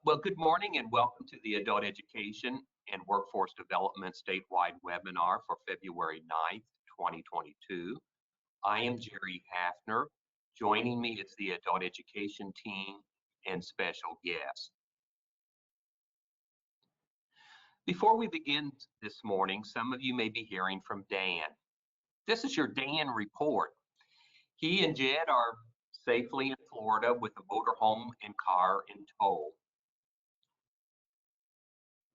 Well, good morning and welcome to the Adult Education and Workforce Development Statewide Webinar for February 9th, 2022. I am Jerry Hafner. Joining me is the Adult Education team and special guests. Before we begin this morning, some of you may be hearing from Dan. This is your Dan report. He and Jed are safely in Florida with a motorhome and car in tow.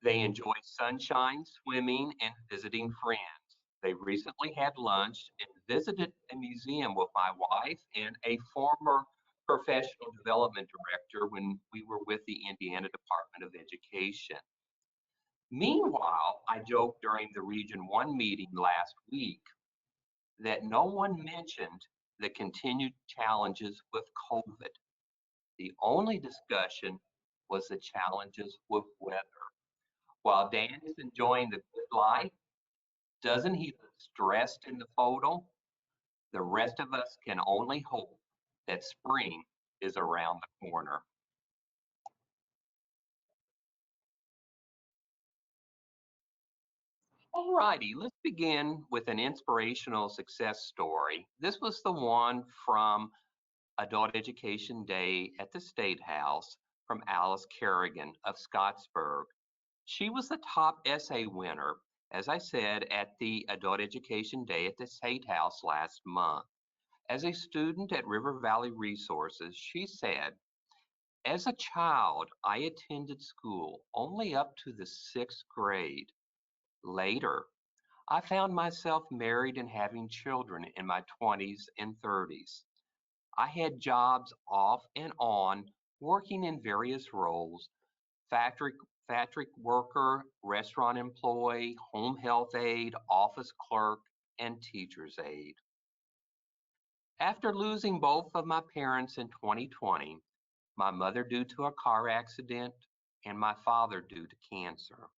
They enjoy sunshine, swimming, and visiting friends. They recently had lunch and visited a museum with my wife and a former professional development director when we were with the Indiana Department of Education. Meanwhile, I joked during the Region 1 meeting last week that no one mentioned the continued challenges with Covet. The only discussion was the challenges with weather. While Dan is enjoying the good life, doesn't he look stressed in the photo? The rest of us can only hope that spring is around the corner. Alrighty, let's begin with an inspirational success story. This was the one from Adult Education Day at the State House from Alice Kerrigan of Scottsburg. She was the top essay winner, as I said, at the Adult Education Day at the State House last month. As a student at River Valley Resources, she said, "As a child, I attended school only up to the 6th grade. Later, I found myself married and having children in my 20s and 30s. I had jobs off and on, working in various roles, factory worker, restaurant employee, home health aide, office clerk, and teacher's aide. After losing both of my parents in 2020, my mother due to a car accident and my father due to cancer,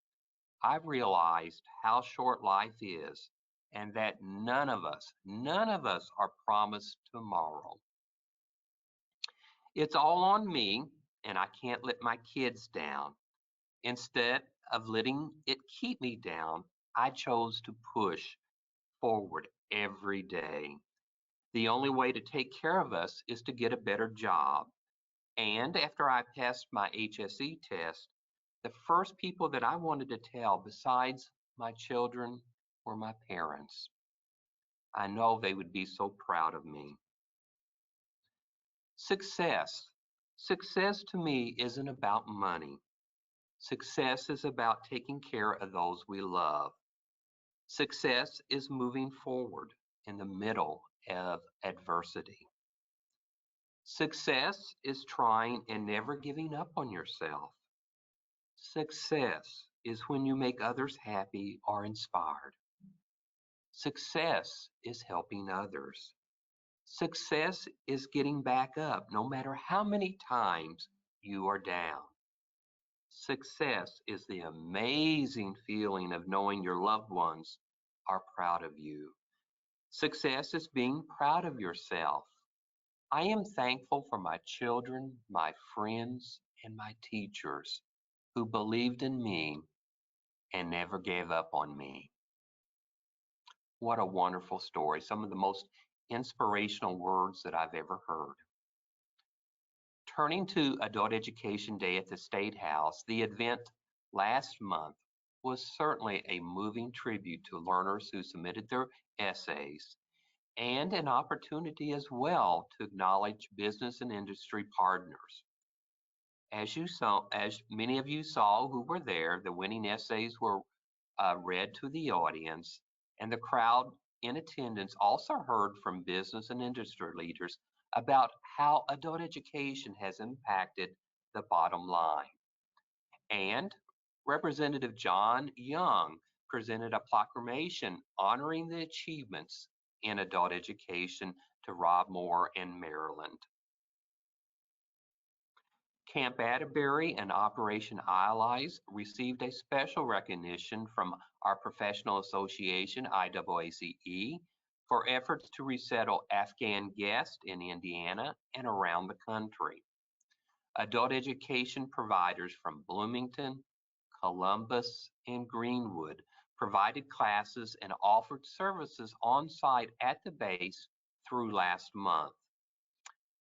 I realized how short life is and that none of us are promised tomorrow. It's all on me and I can't let my kids down. Instead of letting it keep me down, I chose to push forward every day. The only way to take care of us is to get a better job. And after I passed my Hsc test, the first people that I wanted to tell besides my children were my parents. I know they would be so proud of me." Success. Success to me isn't about money. Success is about taking care of those we love. Success is moving forward in the middle of adversity. Success is trying and never giving up on yourself. Success is when you make others happy or inspired. Success is helping others. Success is getting back up no matter how many times you are down. Success is the amazing feeling of knowing your loved ones are proud of you. Success is being proud of yourself. I am thankful for my children, my friends, and my teachers who believed in me and never gave up on me. What a wonderful story. Some of the most inspirational words that I've ever heard. Turning to Adult Education Day at the State House, the event last month was certainly a moving tribute to learners who submitted their essays and an opportunity as well to acknowledge business and industry partners. As many of you saw who were there, the winning essays were read to the audience, and the crowd in attendance also heard from business and industry leaders about how adult education has impacted the bottom line. And Representative John Young presented a proclamation honoring the achievements in adult education to Rob Moore in Maryland. Camp Atterbury and Operation Iace received a special recognition from our professional association, IAACE, for efforts to resettle Afghan guests in Indiana and around the country. Adult education providers from Bloomington, Columbus, and Greenwood provided classes and offered services on site at the base through last month.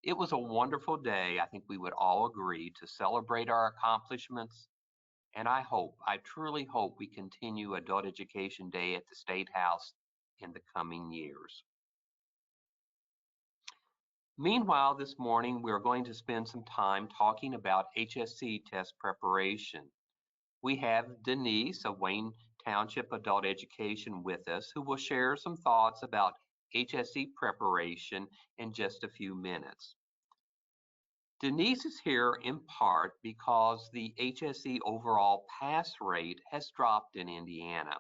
It was a wonderful day. I think we would all agree to celebrate our accomplishments. And I truly hope we continue Adult Education Day at the State House in the coming years. Meanwhile, this morning, we're going to spend some time talking about Hsc Test Preparation. We have Denise of Wayne Township Adult Education with us, who will share some thoughts about Hsc preparation in just a few minutes. Denise is here in part because the Hsc overall pass rate has dropped in Indiana.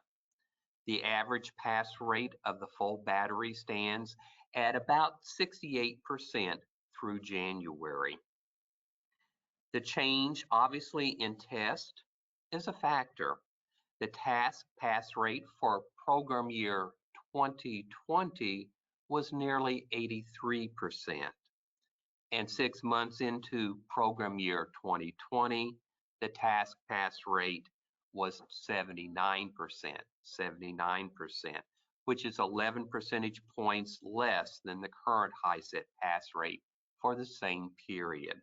The average pass rate of the full battery stands at about 68% through January. The change, obviously, in test is a factor. The task pass rate for program year 2020 was nearly 83%. And 6 months into program year 2020, the task pass rate was 79%, which is 11 percentage points less than the current Hiset pass rate for the same period.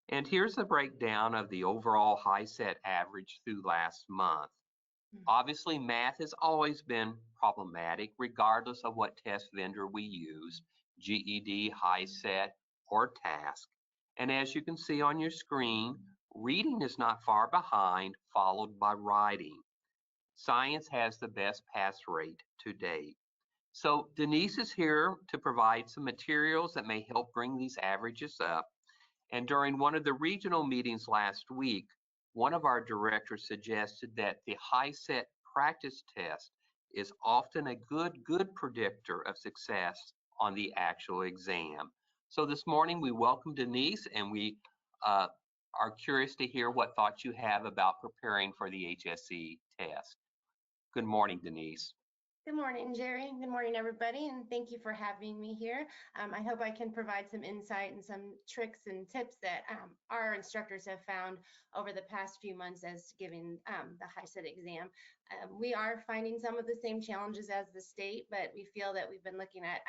And here's a breakdown of the overall Hiset average through last month. Obviously, math has always been problematic regardless of what test vendor we use, GED, Hiset, or TASC. And as you can see on your screen, reading is not far behind, followed by writing. Science has the best pass rate to date. So Denise is here to provide some materials that may help bring these averages up. And during one of the regional meetings last week, one of our directors suggested that the Hiset practice test is often a good predictor of success on the actual exam. So this morning we welcome Denise, and we are curious to hear what thoughts you have about preparing for the Hsc test. Good morning, Denise. Good morning, Jerry. Good morning, everybody, and thank you for having me here. I hope I can provide some insight and some tricks and tips that our instructors have found over the past few months as giving the Hiset exam. We are finding some of the same challenges as the state, but we feel that we've been looking at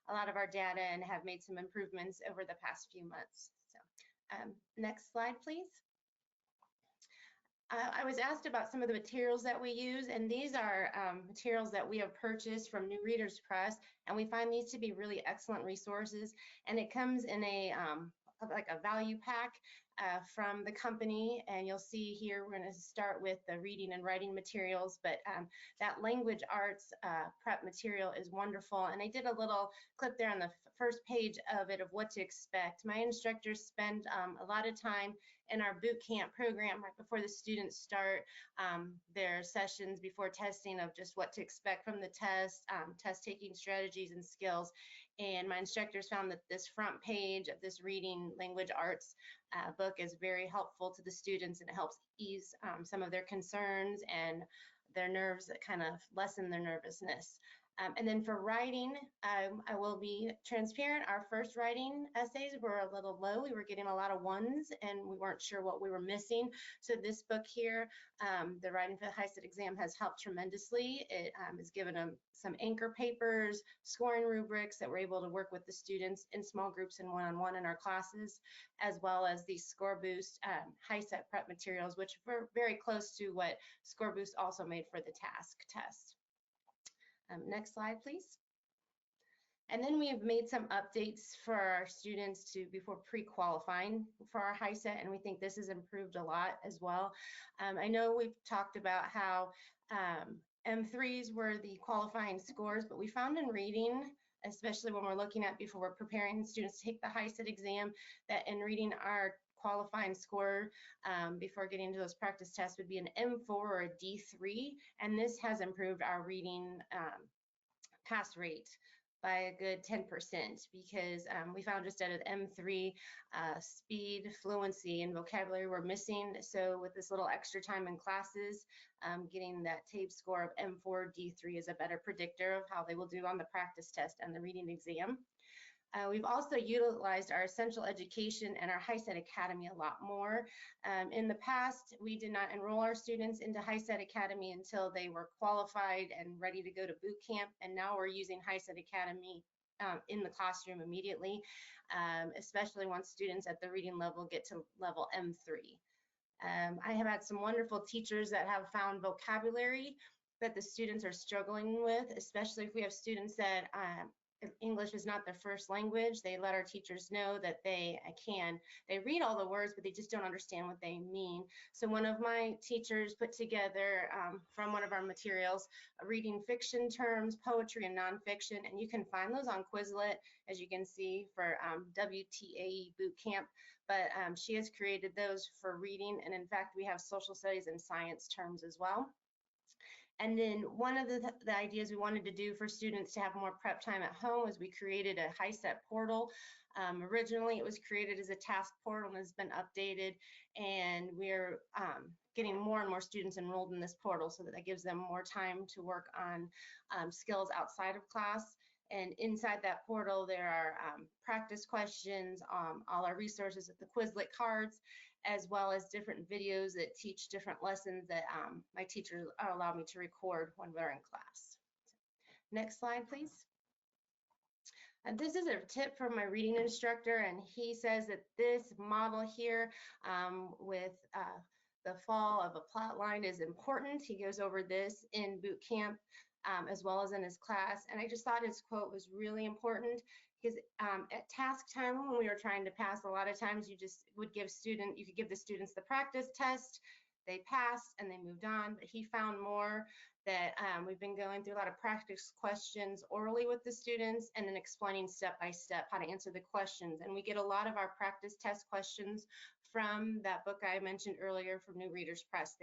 a lot of our data and have made some improvements over the past few months. So, next slide, please. I was asked about some of the materials that we use, and these are materials that we have purchased from New Readers Press, and we find these to be really excellent resources. And it comes in a like a value pack from the company, and you'll see here we're going to start with the reading and writing materials, but that language arts prep material is wonderful. And I did a little clip there on the first page of it of what to expect. My instructors spend a lot of time in our boot camp program right before the students start their sessions before testing of just what to expect from the test, test taking strategies and skills. And my instructors found that this front page of this reading language arts book is very helpful to the students, and it helps ease some of their concerns and their nerves, that kind of lessen their nervousness. And then for writing, I will be transparent. Our first writing essays were a little low. We were getting a lot of ones, and we weren't sure what we were missing. So this book here, the Writing for the Hiset exam, has helped tremendously. It has given them some anchor papers, scoring rubrics that we're able to work with the students in small groups and one-on-one in our classes, as well as the Score Boost Hiset prep materials, which were very close to what Score Boost also made for the TASC test. Next slide, please. And then we have made some updates for our students before pre-qualifying for our Hiset, and we think this has improved a lot as well. I know we've talked about how M3s were the qualifying scores, but we found in reading, especially when we're looking at before we're preparing students to take the Hiset exam, that in reading our qualifying score before getting to those practice tests would be an M4 or a D3, and this has improved our reading pass rate by a good 10%, because we found just out of M3, speed, fluency, and vocabulary were missing. So with this little extra time in classes, getting that TABE score of M4, D3 is a better predictor of how they will do on the practice test and the reading exam. We've also utilized our Essential Education and our Hiset Academy a lot more. In the past, we did not enroll our students into Hiset Academy until they were qualified and ready to go to boot camp, and now we're using Hiset Academy in the classroom immediately, especially once students at the reading level get to level M3. I have had some wonderful teachers that have found vocabulary that the students are struggling with, especially if we have students that English is not their first language. They let our teachers know that they read all the words, but they just don't understand what they mean. So one of my teachers put together from one of our materials, reading fiction terms, poetry, and nonfiction, and you can find those on Quizlet, as you can see, for WTAE boot camp. But she has created those for reading, and in fact, we have social studies and science terms as well. And then one of the ideas we wanted to do for students to have more prep time at home was we created a Hiset Portal. Originally, it was created as a task portal and has been updated, and we're getting more and more students enrolled in this portal so that gives them more time to work on skills outside of class. And inside that portal, there are practice questions, all our resources at the Quizlet cards, as well as different videos that teach different lessons that my teachers allow me to record when we're in class. Next slide, please. And this is a tip from my reading instructor, and he says that this model here with the fall of a plot line is important. He goes over this in boot camp as well as in his class, and I just thought his quote was really important, because at task time, when we were trying to pass, a lot of times you just would you could give the students the practice test, they passed and they moved on, but he found more that we've been going through a lot of practice questions orally with the students and then explaining step by step how to answer the questions. And we get a lot of our practice test questions from that book I mentioned earlier from New Readers Press.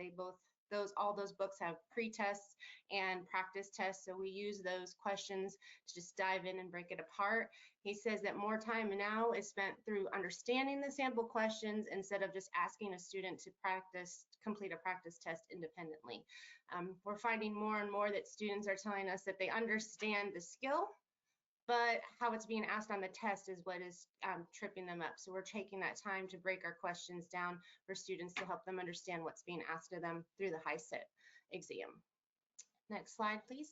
All those books have pre-tests and practice tests, so we use those questions to just dive in and break it apart. He says that more time now is spent through understanding the sample questions instead of just asking a student to complete a practice test independently. We're finding more and more that students are telling us that they understand the skill, but how it's being asked on the test is what is tripping them up. So we're taking that time to break our questions down for students to help them understand what's being asked of them through the Hiset exam. Next slide, please.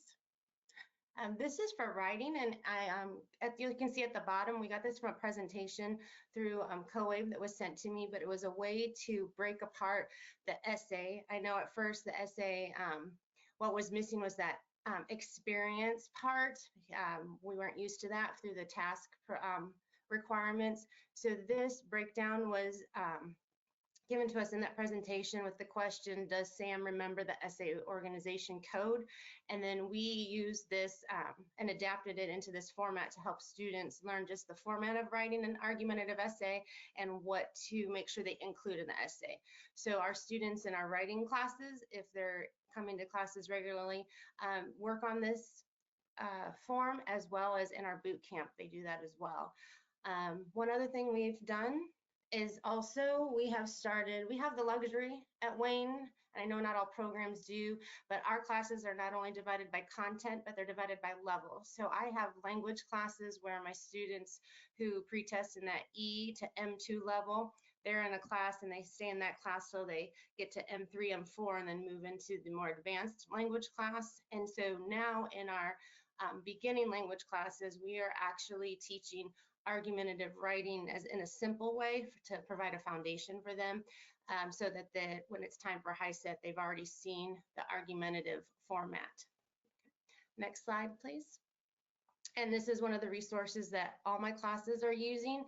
This is for writing, and you can see at the bottom, we got this from a presentation through Covet that was sent to me, but it was a way to break apart the essay. I know at first the essay, what was missing was that experience part. We weren't used to that through the task requirements. So this breakdown was given to us in that presentation with the question, does Sam remember the essay organization code? And then we used this and adapted it into this format to help students learn just the format of writing an argumentative essay and what to make sure they include in the essay. So our students in our writing classes, if they're coming to classes regularly, work on this form, as well as in our boot camp, they do that as well. One other thing we've done is also we have the luxury at Wayne, and I know not all programs do, but our classes are not only divided by content, but they're divided by level. So I have language classes where my students who pre-test in that E to M2 level, they're in a class and they stay in that class so they get to M3, M4, and then move into the more advanced language class. And so now in our beginning language classes, we are actually teaching argumentative writing as in a simple way to provide a foundation for them, so that when it's time for Hiset, they've already seen the argumentative format. Next slide, please. And this is one of the resources that all my classes are using.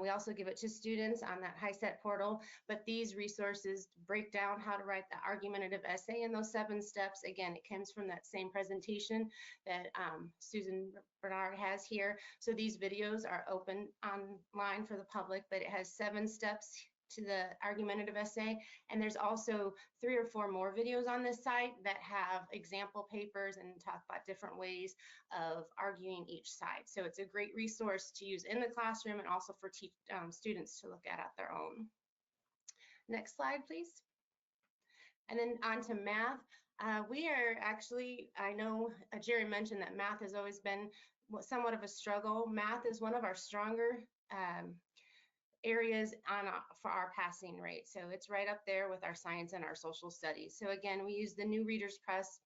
We also give it to students on that Hiset portal, but these resources break down how to write the argumentative essay in those 7 steps. Again, it comes from that same presentation that Susan Bernard has here. So these videos are open online for the public, but it has 7 steps to the argumentative essay, and there's also 3 or 4 more videos on this site that have example papers and talk about different ways of arguing each side. So it's a great resource to use in the classroom and also for students to look at their own. Next slide, please. And then on to math. We are actually, I know Jerry mentioned that math has always been somewhat of a struggle. Math is one of our stronger areas for our passing rate. So it's right up there with our science and our social studies. So again, we use the New Readers Press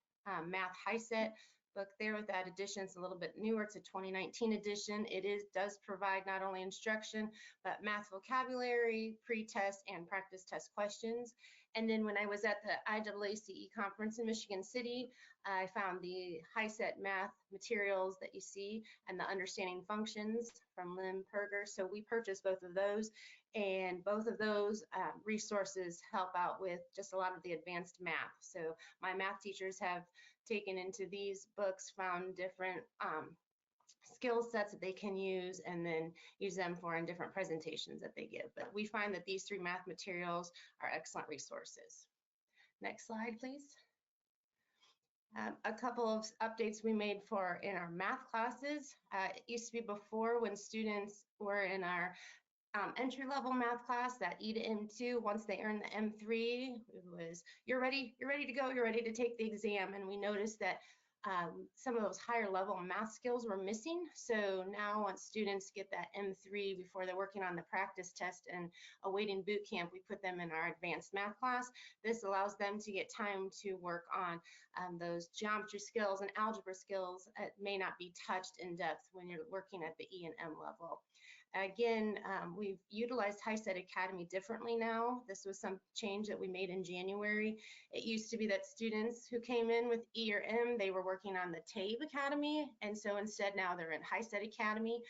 Math Hiset book there with that edition. It's a little bit newer. It's a 2019 edition. It does provide not only instruction, but math vocabulary, pre-test, and practice test questions. And then when I was at the IAACE conference in Michigan City, I found the Hiset math materials that you see and the understanding functions from Lynn Perger. So we purchased both of those, and both of those resources help out with just a lot of the advanced math. So my math teachers have taken into these books, found different skill sets that they can use and then use them for in different presentations that they give. But we find that these 3 math materials are excellent resources. Next slide, please. A couple of updates we made in our math classes. It used to be before, when students were in our entry-level math class, that E to M2, once they earned the M3, it was, you're ready to go, you're ready to take the exam. And we noticed that some of those higher level math skills were missing. So now once students get that M3 before they're working on the practice test and awaiting boot camp, we put them in our advanced math class. This allows them to get time to work on those geometry skills and algebra skills that may not be touched in depth when you're working at the E and M level. Again, we've utilized Hiset Academy differently now. This was some change that we made in January. It used to be that students who came in with E or M, they were working on the TABE Academy, and so instead now they're in Hiset Academy.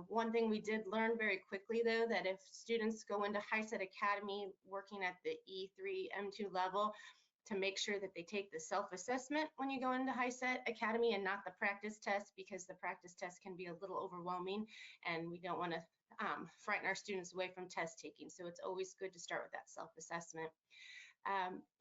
One thing we did learn very quickly, though, that if students go into Hiset Academy working at the E3, M2 level, to make sure that they take the self-assessment when you go into Hiset Academy and not the practice test, because the practice test can be a little overwhelming and we don't want to frighten our students away from test taking. So it's always good to start with that self-assessment.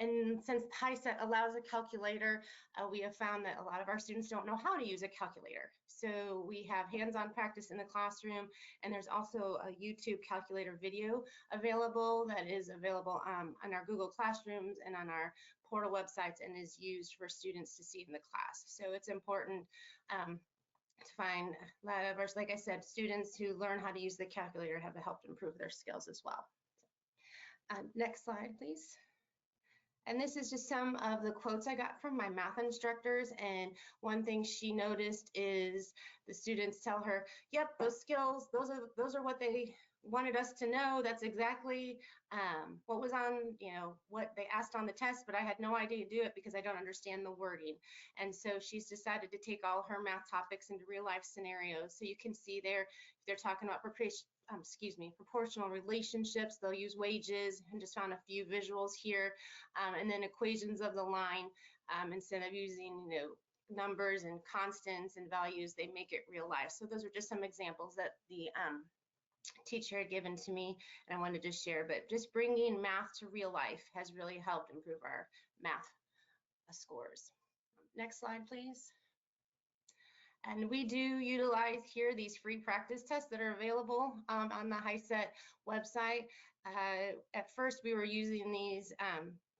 And since Hiset allows a calculator, we have found that a lot of our students don't know how to use a calculator. So we have hands-on practice in the classroom, and there's also a YouTube calculator video available that is available on our Google Classrooms and on our portal websites, and is used for students to see in the class. So it's important to find a lot of ours, like I said, students who learn how to use the calculator have helped improve their skills as well. Next slide, please. And this is just some of the quotes I got from my math instructors. And one thing she noticed is the students tell her, yep, those skills, those are what they wanted us to know. That's exactly what was on, what they asked on the test, but I had no idea to do it because I don't understand the wording. And so she's decided to take all her math topics into real life scenarios. So you can see there, if they're talking about proportional relationships, they'll use wages, and just found a few visuals here, and then equations of the line, instead of using numbers and constants and values, they make it real life. So those are just some examples that the teacher had given to me, and I wanted to share. But just bringing math to real life has really helped improve our math scores. Next slide, please. And we do utilize here these free practice tests that are available on the Hiset website. At first, we were using these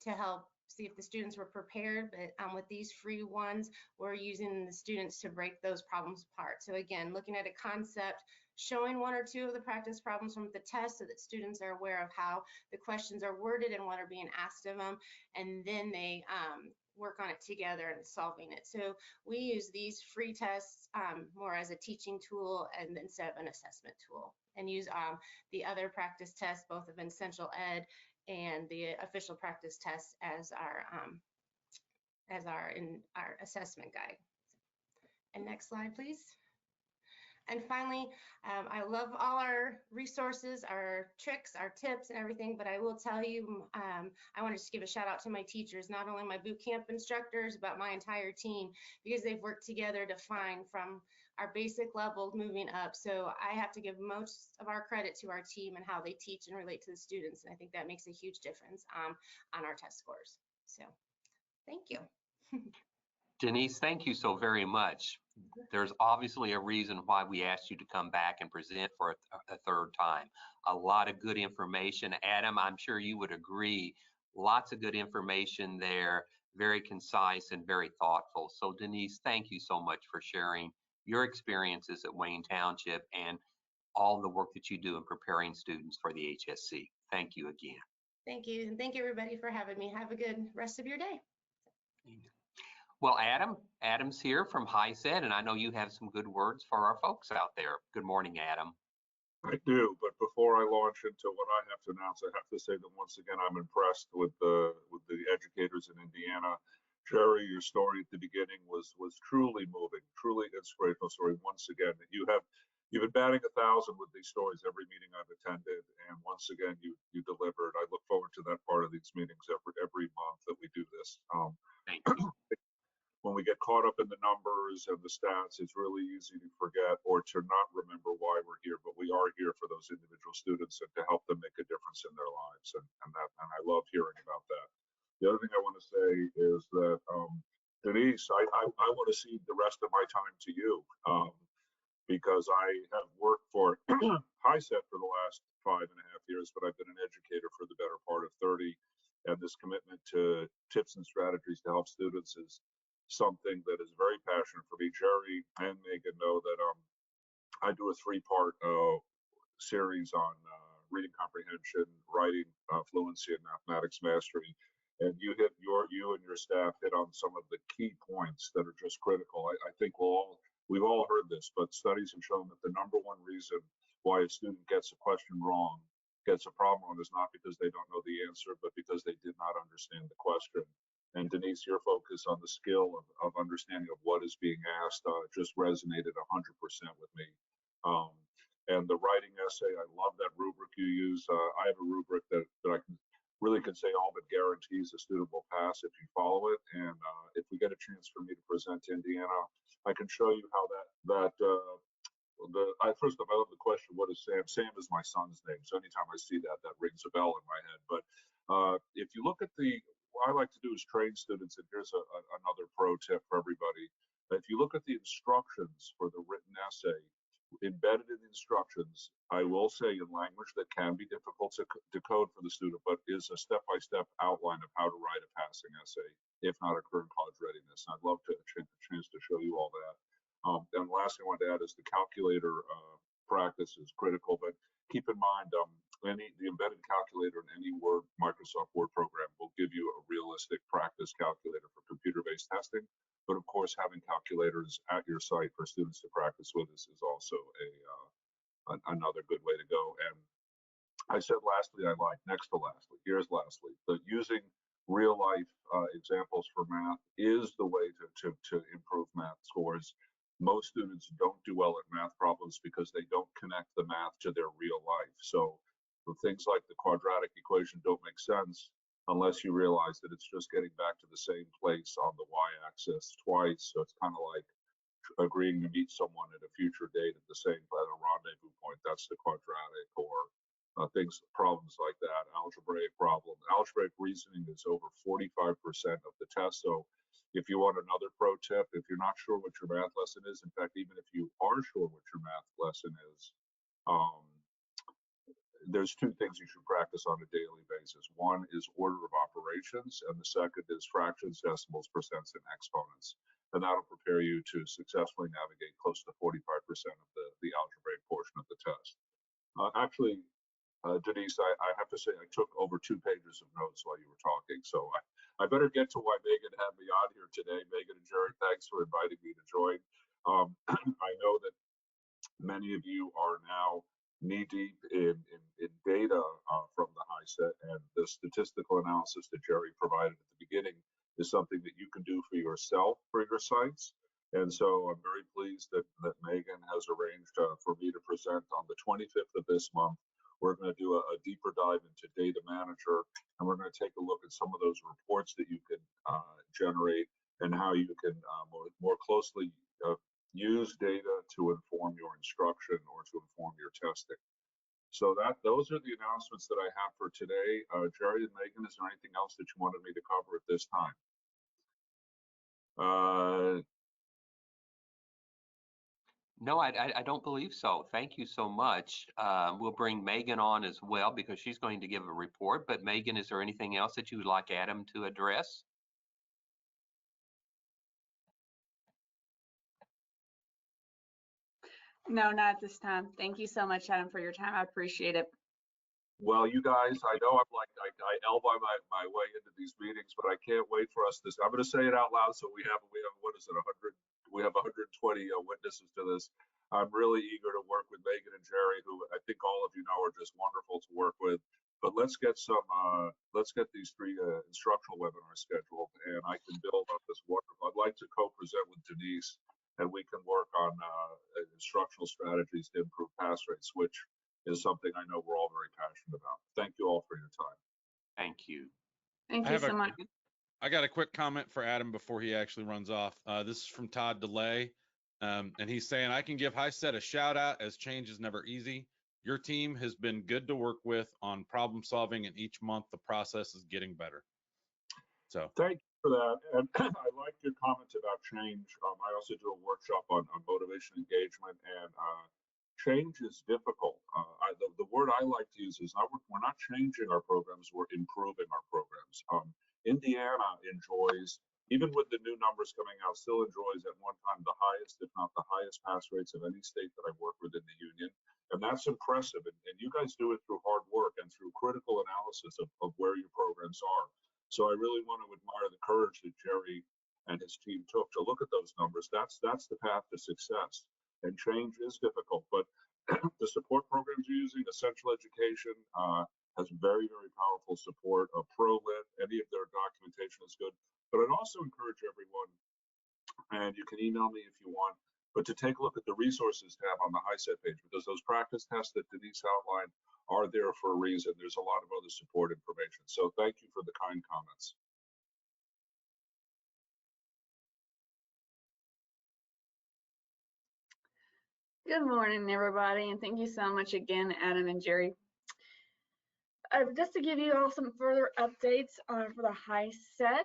to help see if the students were prepared, but with these free ones, we're using the students to break those problems apart. So again, looking at a concept, showing 1 or 2 of the practice problems from the test so that students are aware of how the questions are worded and what are being asked of them, and then they work on it together and solving it. So we use these free tests more as a teaching tool and instead of an assessment tool, and use the other practice tests, both of Essential Ed and the official practice tests as our assessment guide. And next slide, please. And finally, I love all our resources, our tricks, our tips, and everything, but I will tell you, I want to just give a shout out to my teachers, not only my boot camp instructors, but my entire team, because they've worked together to find from our basic level moving up. So I have to give most of our credit to our team and how they teach and relate to the students. And I think that makes a huge difference on our test scores. So thank you. Denise, thank you so very much. There's obviously a reason why we asked you to come back and present for a 3rd time. A lot of good information. Adam, I'm sure you would agree, lots of good information there, very concise and very thoughtful. So Denise, thank you so much for sharing your experiences at Wayne Township and all the work that you do in preparing students for the HSC. Thank you again. Thank you, and thank you everybody for having me. Have a good rest of your day. Well, Adam's here from Hiset, and I know you have some good words for our folks out there. Good morning, Adam. I do, but before I launch into what I have to announce, I have to say that once again, I'm impressed with the educators in Indiana. Jerry, your story at the beginning was truly moving, truly inspirational story. Once again, you've been batting 1,000 with these stories every meeting I've attended, and once again, you delivered. I look forward to that part of these meetings every month that we do this. Thank you. When we get caught up in the numbers and the stats, it's really easy to forget or to not remember why we're here, but we are here for those individual students and to help them make a difference in their lives. And I love hearing about that. The other thing I want to say is that, Denise, I want to cede the rest of my time to you because I have worked for Hiset for the last 5.5 years, but I've been an educator for the better part of 30. And this commitment to tips and strategies to help students is something that is very passionate for me. Jerry and Megan know that I do a 3-part series on reading comprehension, writing fluency, and mathematics mastery. And you and your staff hit on some of the key points that are just critical. I think we've all heard this, but studies have shown that the #1 reason why a student gets a question wrong, gets a problem wrong, is not because they don't know the answer, but because they did not understand the question. And Denise, your focus on the skill of understanding of what is being asked just resonated 100% with me. And the writing essay, I love that rubric you use. I have a rubric that I can say all but guarantees a student will pass if you follow it. And if we get a chance for me to present to Indiana, I can show you how first of all, I love the question, what is Sam? Sam is my son's name. So anytime I see that, that rings a bell in my head. But if you look at what I like to do is train students, and here's another pro tip for everybody. If you look at the instructions for the written essay, embedded in the instructions, I will say in language that can be difficult to decode for the student, but is a step-by-step outline of how to write a passing essay, if not a current college readiness. And I'd love to have a chance to show you all that. And the last thing I want to add is the calculator practice is critical, but keep in mind the embedded calculator in any Microsoft Word program will give you a realistic practice calculator for computer-based testing. But of course, having calculators at your site for students to practice with is also another good way to go. And I said lastly, next to lastly, here's lastly, that using real life examples for math is the way to improve math scores. Most students don't do well at math problems because they don't connect the math to their real life. So things like the quadratic equation don't make sense unless you realize that it's just getting back to the same place on the y-axis twice. So it's kind of like agreeing to meet someone at a future date at the same rendezvous point. That's the quadratic, or problems like that. Algebraic problem. Algebraic reasoning is over 45% of the test. So if you want another pro tip, if you're not sure what your math lesson is, in fact, even if you are sure what your math lesson is, there's 2 things you should practice on a daily basis. One is order of operations, and the second is fractions, decimals, percents, and exponents. And that'll prepare you to successfully navigate close to 45% of the algebraic portion of the test. Denise, I have to say I took over 2 pages of notes while you were talking, so I better get to why Megan had me on here today. Megan and Jared, thanks for inviting me to join. I know that many of you are now knee-deep in data from the Hiset, and the statistical analysis that Jerry provided at the beginning is something that you can do for yourself for your sites. And so I'm very pleased that Megan has arranged for me to present on the 25th of this month. We're going to do a deeper dive into Data Manager, and we're going to take a look at some of those reports that you can generate and how you can more closely use data to inform your instruction or to inform your testing. So those are the announcements that I have for today. Jerry and Megan, is there anything else that you wanted me to cover at this time? No, I don't believe so. Thank you so much. We'll bring Megan on as well because she's going to give a report. But Megan, is there anything else that you would like Adam to address? No, not at this time. Thank you so much, Adam, for your time. I appreciate it. Well, you guys, I know I'm like, I elbow my way into these meetings, but I can't wait for us to, I'm going to say it out loud. So we have, what is it, 100, we have 120 witnesses to this. I'm really eager to work with Megan and Jerry, who I think all of you know are just wonderful to work with. But let's get these 3 instructional webinars scheduled, and I can build on this wonderful. I'd like to co-present with Denise, and we can work on instructional strategies to improve pass rates, which is something I know we're all very passionate about. Thank you all for your time. Thank you. Thank you so much. I got a quick comment for Adam before he actually runs off. This is from Todd DeLay, and he's saying, I can give Hiset a shout out as change is never easy. Your team has been good to work with on problem solving, and each month the process is getting better. So thank you for that. And I like your comments about change. I also do a workshop on motivation engagement, and change is difficult. The word I like to use is we're not changing our programs, we're improving our programs. Indiana enjoys, even with the new numbers coming out, still enjoys at one time the highest, if not the highest pass rates of any state that I've worked with in the union. And that's impressive. And you guys do it through hard work and through critical analysis of where your programs are. So I really want to admire the courage that Jerry and his team took to look at those numbers. That's the path to success. And change is difficult, but the support programs you're using, Essential Education, has very, very powerful support. ProLit, any of their documentation is good. But I'd also encourage everyone, and you can email me if you want, but to take a look at the resources tab on the Hiset page, because those practice tests that Denise outlined are there for a reason. There's a lot of other support information. So thank you for the kind comments. Good morning, everybody, and thank you so much again, Adam and Jerry. Just to give you all some further updates for the Hiset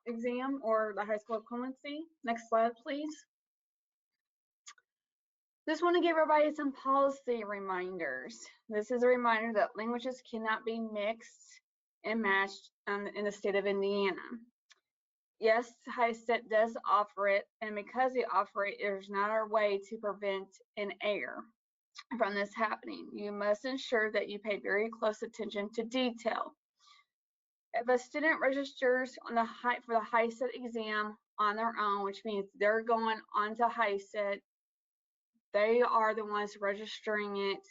exam or the high school equivalency. Next slide, please. Just want to give everybody some policy reminders. This is a reminder that languages cannot be mixed and matched in the state of Indiana. Yes, Hiset does offer it, and because they offer it, there's not our way to prevent an error from this happening. You must ensure that you pay very close attention to detail. If a student registers on for the Hiset exam on their own, which means they're going onto Hiset, they are the ones registering it,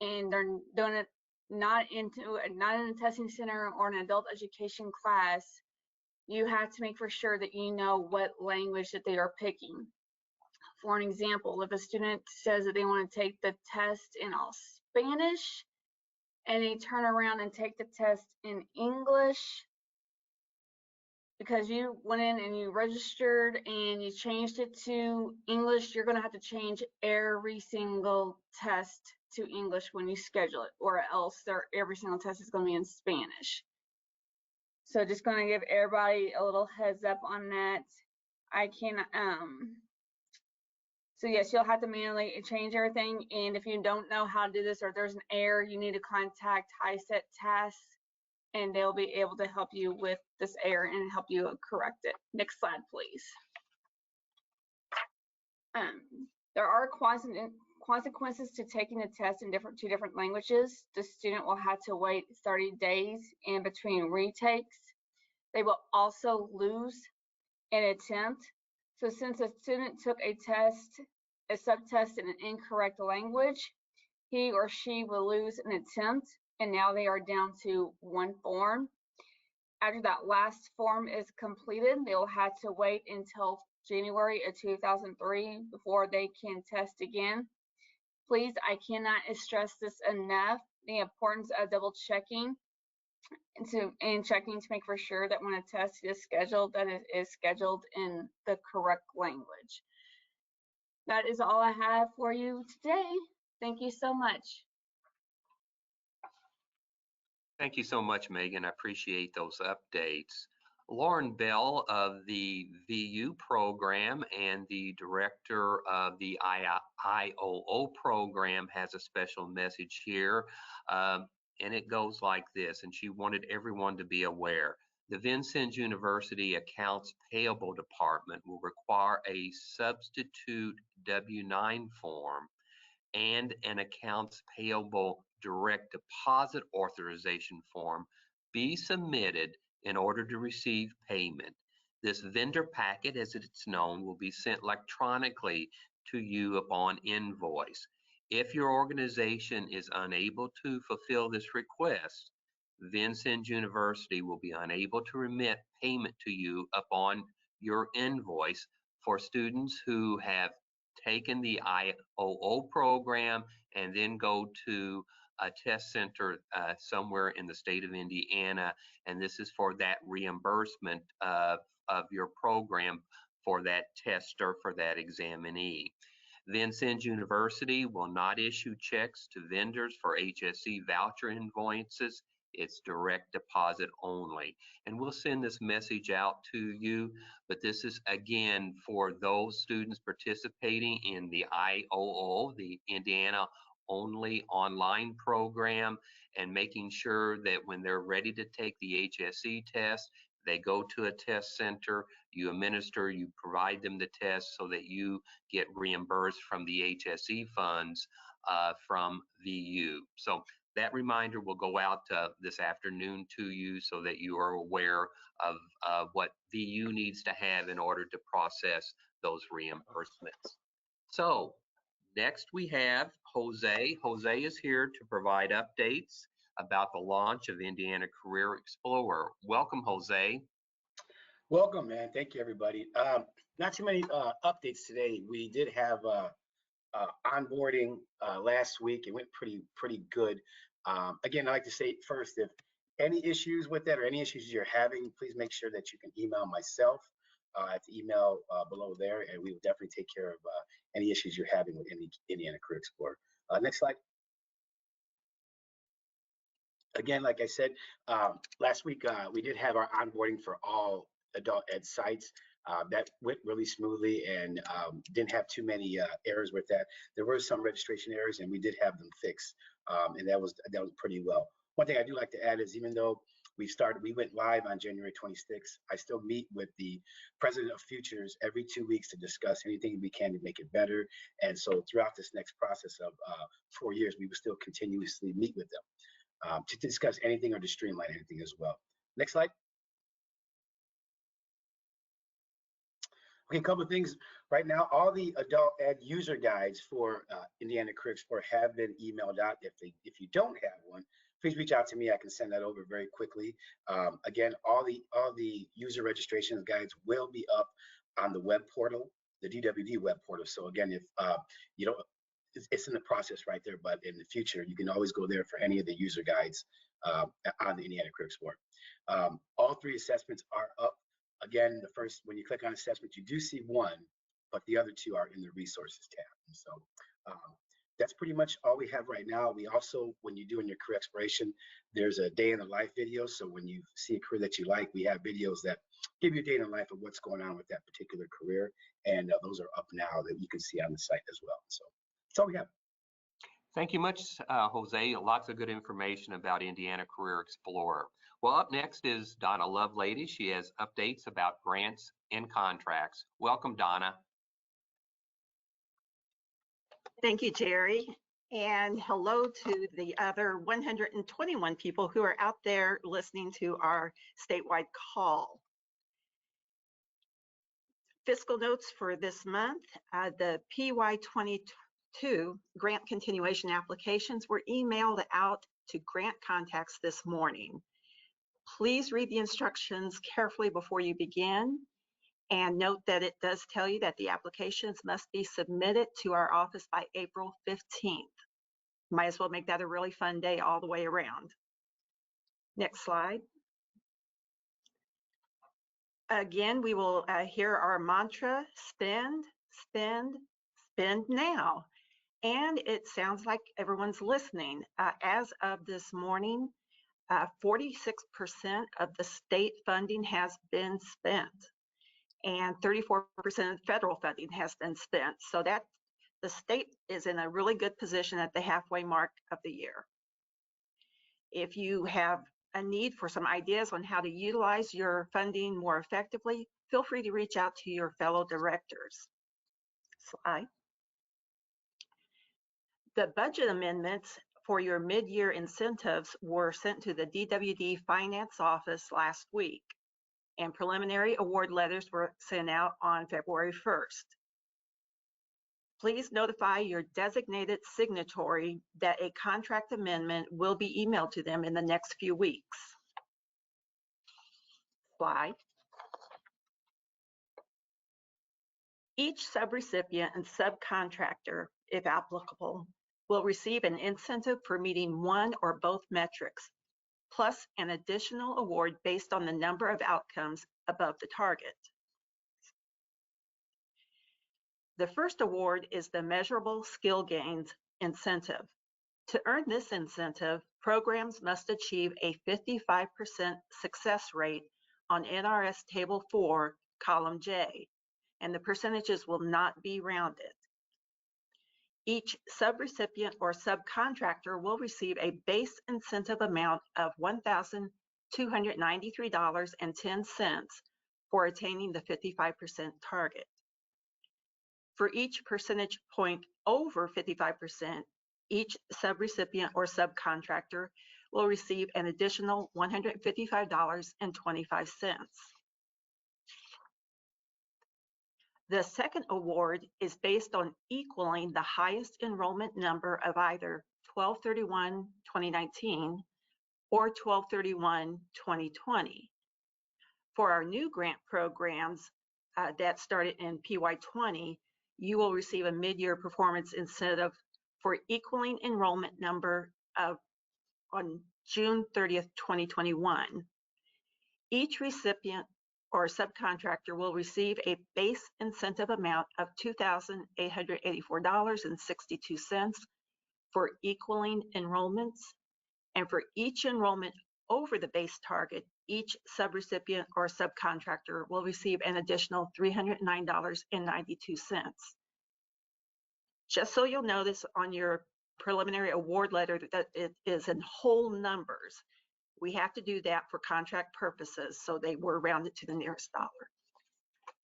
and they're doing it not in a testing center or an adult education class. You have to make for sure that you know what language that they are picking. For an example, if a student says that they want to take the test in all Spanish and they turn around and take the test in English, because you went in and you registered and you changed it to English, you're going to have to change every single test to English when you schedule it, or else every single test is going to be in Spanish. So just going to give everybody a little heads up on that. So yes, you'll have to manually change everything, and if you don't know how to do this or there's an error, you need to contact Hiset Tasks, and they'll be able to help you with this error and help you correct it. Next slide, please. There are consequences to taking the test in two different languages. The student will have to wait 30 days in between retakes. They will also lose an attempt. So since a student took a subtest in an incorrect language, he or she will lose an attempt, and now they are down to one form. After that last form is completed, they will have to wait until January of 2003 before they can test again. Please, I cannot stress this enough, the importance of double checking and checking to make for sure that when a test is scheduled, that it is scheduled in the correct language. That is all I have for you today. Thank you so much. Thank you so much, Megan. I appreciate those updates. Lauren Bell of the VU program and the director of the IOO program has a special message here, and it goes like this, and she wanted everyone to be aware. The Vincennes University Accounts Payable Department will require a substitute W-9 form and an accounts payable direct deposit authorization form be submitted in order to receive payment. This vendor packet, as it's known, will be sent electronically to you upon invoice. If your organization is unable to fulfill this request, Vincennes University will be unable to remit payment to you upon your invoice for students who have taken the IOO program and then go to a test center somewhere in the state of Indiana, and this is for that reimbursement of your program for that tester, for that examinee. Vincennes University will not issue checks to vendors for HSC voucher invoices. It's direct deposit only. And we'll send this message out to you, but this is again for those students participating in the IOO, the Indiana Only Online Program, and making sure that when they're ready to take the HSC test, they go to a test center, you administer, you provide them the test so that you get reimbursed from the HSC funds from VU. So that reminder will go out this afternoon to you so that you are aware of what VU needs to have in order to process those reimbursements. So next we have Jose. Jose is here to provide updates about the launch of Indiana Career Explorer. Welcome, Jose. Welcome, man. Thank you, everybody. Not too many updates today. We did have onboarding last week. It went pretty good. Again, I'd like to say first, if any issues with that or any issues you're having, please make sure that you can email myself at the email below there, and we will definitely take care of any issues you're having with Indiana Career Explorer. Next slide. Again, like I said, last week we did have our onboarding for all adult ed sites. That went really smoothly and didn't have too many errors with that. There were some registration errors and we did have them fixed, and that was pretty well. One thing I do like to add is even though we went live on January 26th, I still meet with the president of Futures every 2 weeks to discuss anything we can to make it better. And so throughout this next process of 4 years, we will still continuously meet with them to discuss anything or to streamline anything as well. Next slide. Okay, a couple of things. Right now, all the adult ed user guides for Indiana Career Explorer have been emailed out. If you don't have one, please reach out to me. I can send that over very quickly. Again, all the user registration guides will be up on the web portal, the DWD web portal. So again, if you don't, it's in the process right there, but in the future, you can always go there for any of the user guides on the Indiana Career Explorer. All 3 assessments are up. Again, the first, when you click on assessment, you do see one, but the other 2 are in the resources tab. And so that's pretty much all we have right now. We also, when you're doing your career exploration, there's a day in the life video. So when you see a career that you like, we have videos that give you a day in the life of what's going on with that particular career. And those are up now that you can see on the site as well. So that's all we have. Thank you much, Jose. Lots of good information about Indiana Career Explorer. Well, up next is Donna Lovelady. She has updates about grants and contracts. Welcome, Donna. Thank you, Jerry. And hello to the other 121 people who are out there listening to our statewide call. Fiscal notes for this month, the PY22 grant continuation applications were emailed out to grant contacts this morning. Please read the instructions carefully before you begin, and note that it does tell you that the applications must be submitted to our office by April 15th. Might as well make that a really fun day all the way around. Next slide. Again, we will hear our mantra, spend, spend, spend now. And it sounds like everyone's listening. As of this morning, 46% of the state funding has been spent, and 34% of federal funding has been spent. So that the state is in a really good position at the halfway mark of the year. If you have a need for some ideas on how to utilize your funding more effectively, feel free to reach out to your fellow directors. Slide. The budget amendments for your mid-year incentives were sent to the DWD Finance Office last week, and preliminary award letters were sent out on February 1st. Please notify your designated signatory that a contract amendment will be emailed to them in the next few weeks. Slide. Each subrecipient and subcontractor, if applicable, will receive an incentive for meeting one or both metrics, plus an additional award based on the number of outcomes above the target. The first award is the Measurable Skill Gains Incentive. To earn this incentive, programs must achieve a 55% success rate on NRS Table 4, Column J, and the percentages will not be rounded. Each subrecipient or subcontractor will receive a base incentive amount of $1,293.10 for attaining the 55% target. For each percentage point over 55%, each subrecipient or subcontractor will receive an additional $155.25. The second award is based on equaling the highest enrollment number of either 12/31/2019 or 12/31/2020. For our new grant programs that started in PY20, you will receive a mid-year performance incentive for equaling enrollment number on June 30th, 2021. Each recipient or subcontractor will receive a base incentive amount of $2,884.62 for equaling enrollments, and for each enrollment over the base target, each subrecipient or subcontractor will receive an additional $309.92. Just so you'll notice on your preliminary award letter that it is in whole numbers. We have to do that for contract purposes, so they were rounded to the nearest dollar.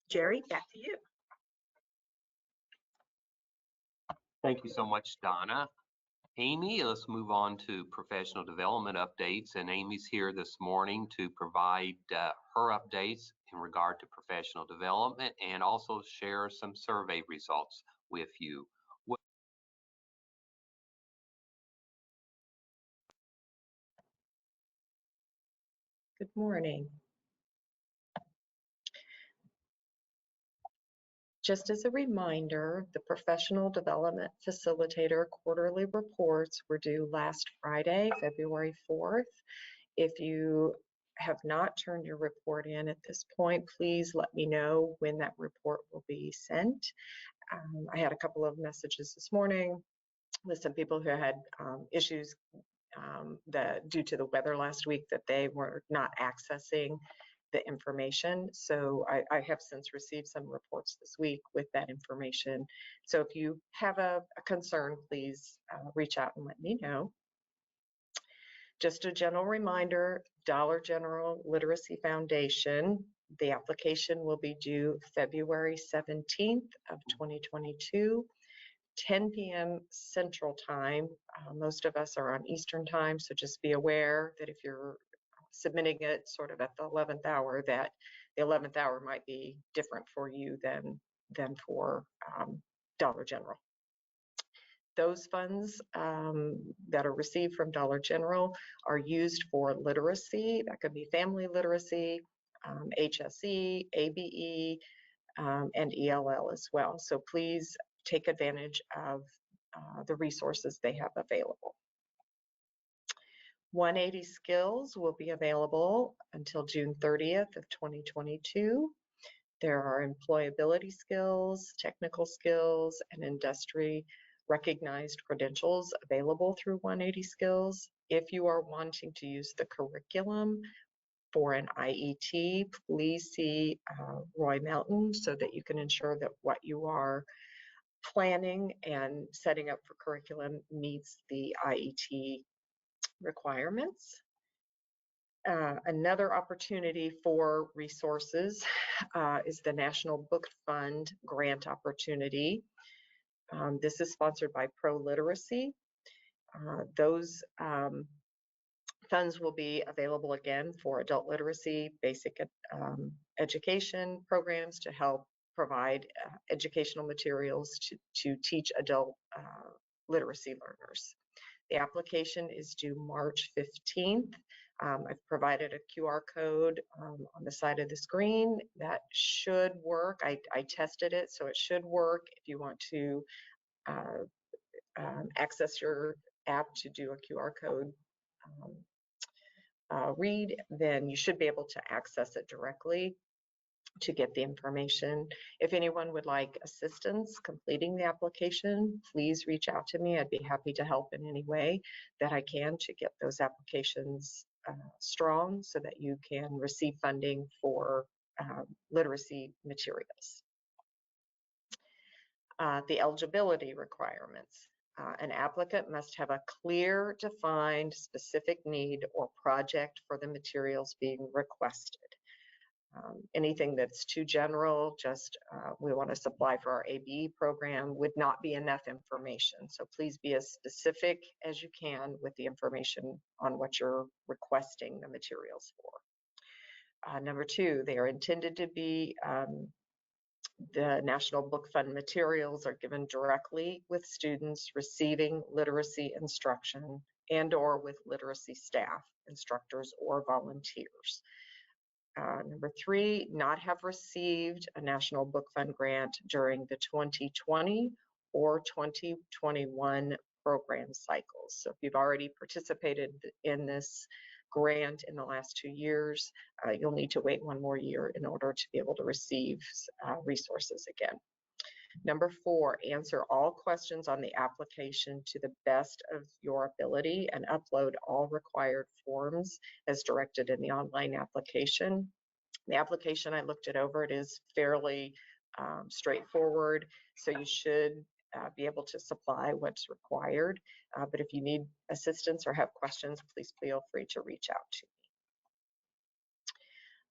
Jerry, back to you. Thank you so much, Donna. Amy, let's move on to professional development updates. And Amy's here this morning to provide her updates in regard to professional development and also share some survey results with you. Good morning. Just as a reminder, the Professional Development Facilitator quarterly reports were due last Friday, February 4th. If you have not turned your report in at this point, please let me know when that report will be sent. I had a couple of messages this morning with some people who had issues due to the weather last week that they were not accessing the information. So I have since received some reports this week with that information. So if you have a concern, please reach out and let me know. Just a general reminder, Dollar General Literacy Foundation, the application will be due February 17th of 2022. 10 p.m. Central Time. Most of us are on Eastern Time, so just be aware that if you're submitting it sort of at the 11th hour, that the 11th hour might be different for you than for Dollar General. Those funds that are received from Dollar General are used for literacy. That could be family literacy, Hsc, ABE, and ELL as well. So please take advantage of the resources they have available. 180 skills will be available until June 30th of 2022. There are employability skills, technical skills, and industry recognized credentials available through 180 skills. If you are wanting to use the curriculum for an IET, please see Roy Melton so that you can ensure that what you are planning and setting up for curriculum meets the IET requirements. Another opportunity for resources is the National Book Fund grant opportunity. This is sponsored by Pro Literacy. Those funds will be available again for adult literacy, basic education programs to help provide educational materials to teach adult literacy learners. The application is due March 15th. I've provided a QR code on the side of the screen that should work. I tested it, so it should work. If you want to access your app to do a QR code read, then you should be able to access it directly to get the information. If anyone would like assistance completing the application, please reach out to me. I'd be happy to help in any way that I can to get those applications strong so that you can receive funding for literacy materials. The eligibility requirements. An applicant must have a clear, defined, specific need or project for the materials being requested. Anything that's too general, just we want to supply for our ABE program, would not be enough information. So please be as specific as you can with the information on what you're requesting the materials for. Number two, they are intended to be the National Book Fund materials are given directly with students receiving literacy instruction and/or with literacy staff, instructors, or volunteers. Number three, not have received a National Book Fund grant during the 2020 or 2021 program cycles. So if you've already participated in this grant in the last 2 years, you'll need to wait 1 more year in order to be able to receive resources again. Number four, answer all questions on the application to the best of your ability and upload all required forms as directed in the online application. The application, I looked it over, it is fairly straightforward, so you should be able to supply what's required. But if you need assistance or have questions, please feel free to reach out to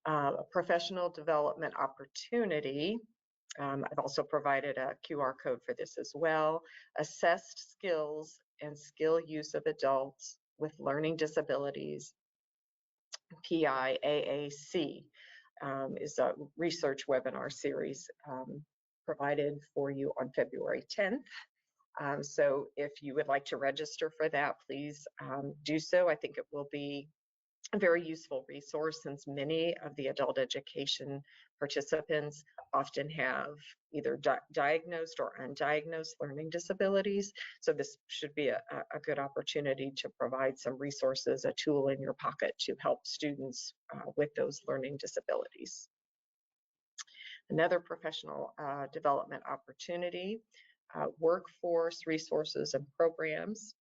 me. A professional development opportunity. I've also provided a QR code for this as well. Assessed skills and skill use of adults with learning disabilities, PIAAC, is a research webinar series provided for you on February 10th. So if you would like to register for that, please do so. I think it will be a very useful resource since many of the adult education participants often have either diagnosed or undiagnosed learning disabilities. So this should be a good opportunity to provide some resources, a tool in your pocket to help students with those learning disabilities. Another professional development opportunity, workforce resources and programs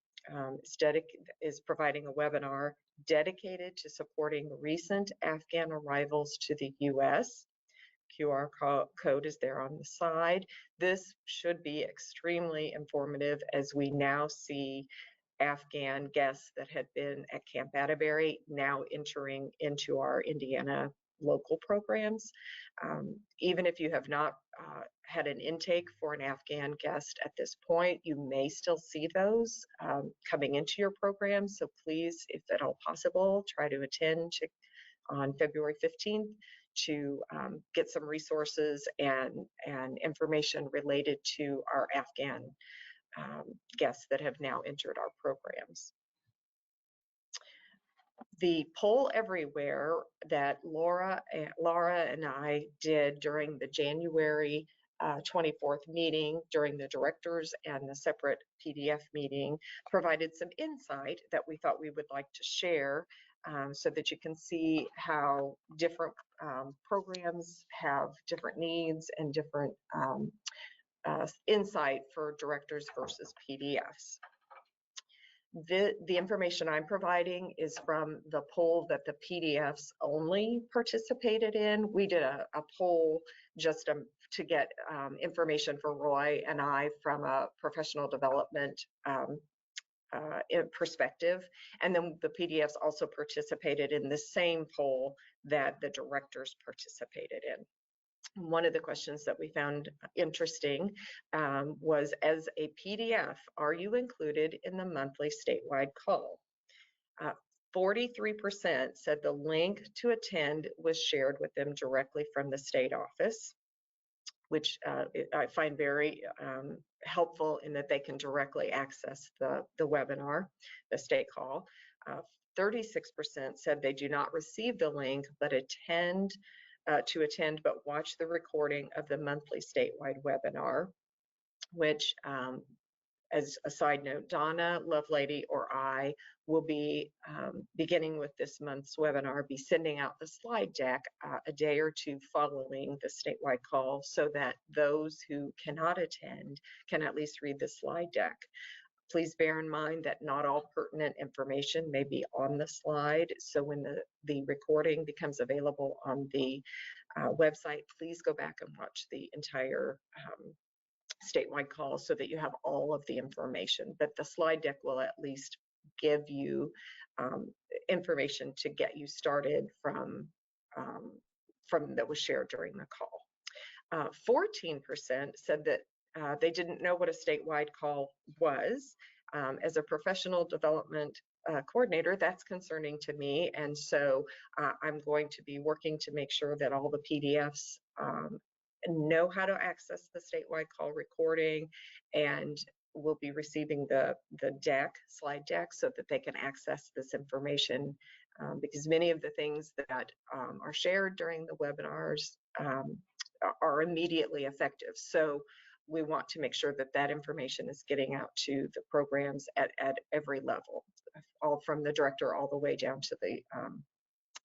is providing a webinar dedicated to supporting recent Afghan arrivals to the U.S. QR code is there on the side. This should be extremely informative as we now see Afghan guests that had been at Camp Atterbury now entering into our Indiana local programs. Even if you have not had an intake for an Afghan guest at this point, you may still see those coming into your program. So please, if at all possible, try to attend on February 15th to get some resources and information related to our Afghan guests that have now entered our programs. The poll everywhere that Laura and I did during the January 24th meeting, during the directors and the separate PDF meeting, provided some insight that we thought we would like to share so that you can see how different programs have different needs and different insight for directors versus PDFs. The information I'm providing is from the poll that the PDFs only participated in. We did a poll just to get information for Roy and I from a professional development perspective. And then the PDFs also participated in the same poll that the directors participated in. One of the questions that we found interesting was, as a PDF, are you included in the monthly statewide call? 43% said the link to attend was shared with them directly from the state office, which I find very helpful in that they can directly access the webinar, the state call. 36% said they do not receive the link but attend but watch the recording of the monthly statewide webinar, which, as a side note, Donna Lovelady or I will be, beginning with this month's webinar, be sending out the slide deck a day or two following the statewide call so that those who cannot attend can at least read the slide deck. Please bear in mind that not all pertinent information may be on the slide. So when the recording becomes available on the website, please go back and watch the entire statewide call so that you have all of the information. But the slide deck will at least give you information to get you started from that was shared during the call. 14% said that they didn't know what a statewide call was. As a professional development coordinator, that's concerning to me. And so I'm going to be working to make sure that all the PDFs know how to access the statewide call recording, and will be receiving the slide deck so that they can access this information, because many of the things that are shared during the webinars are immediately effective. So we want to make sure that that information is getting out to the programs at every level, all from the director all the way down to the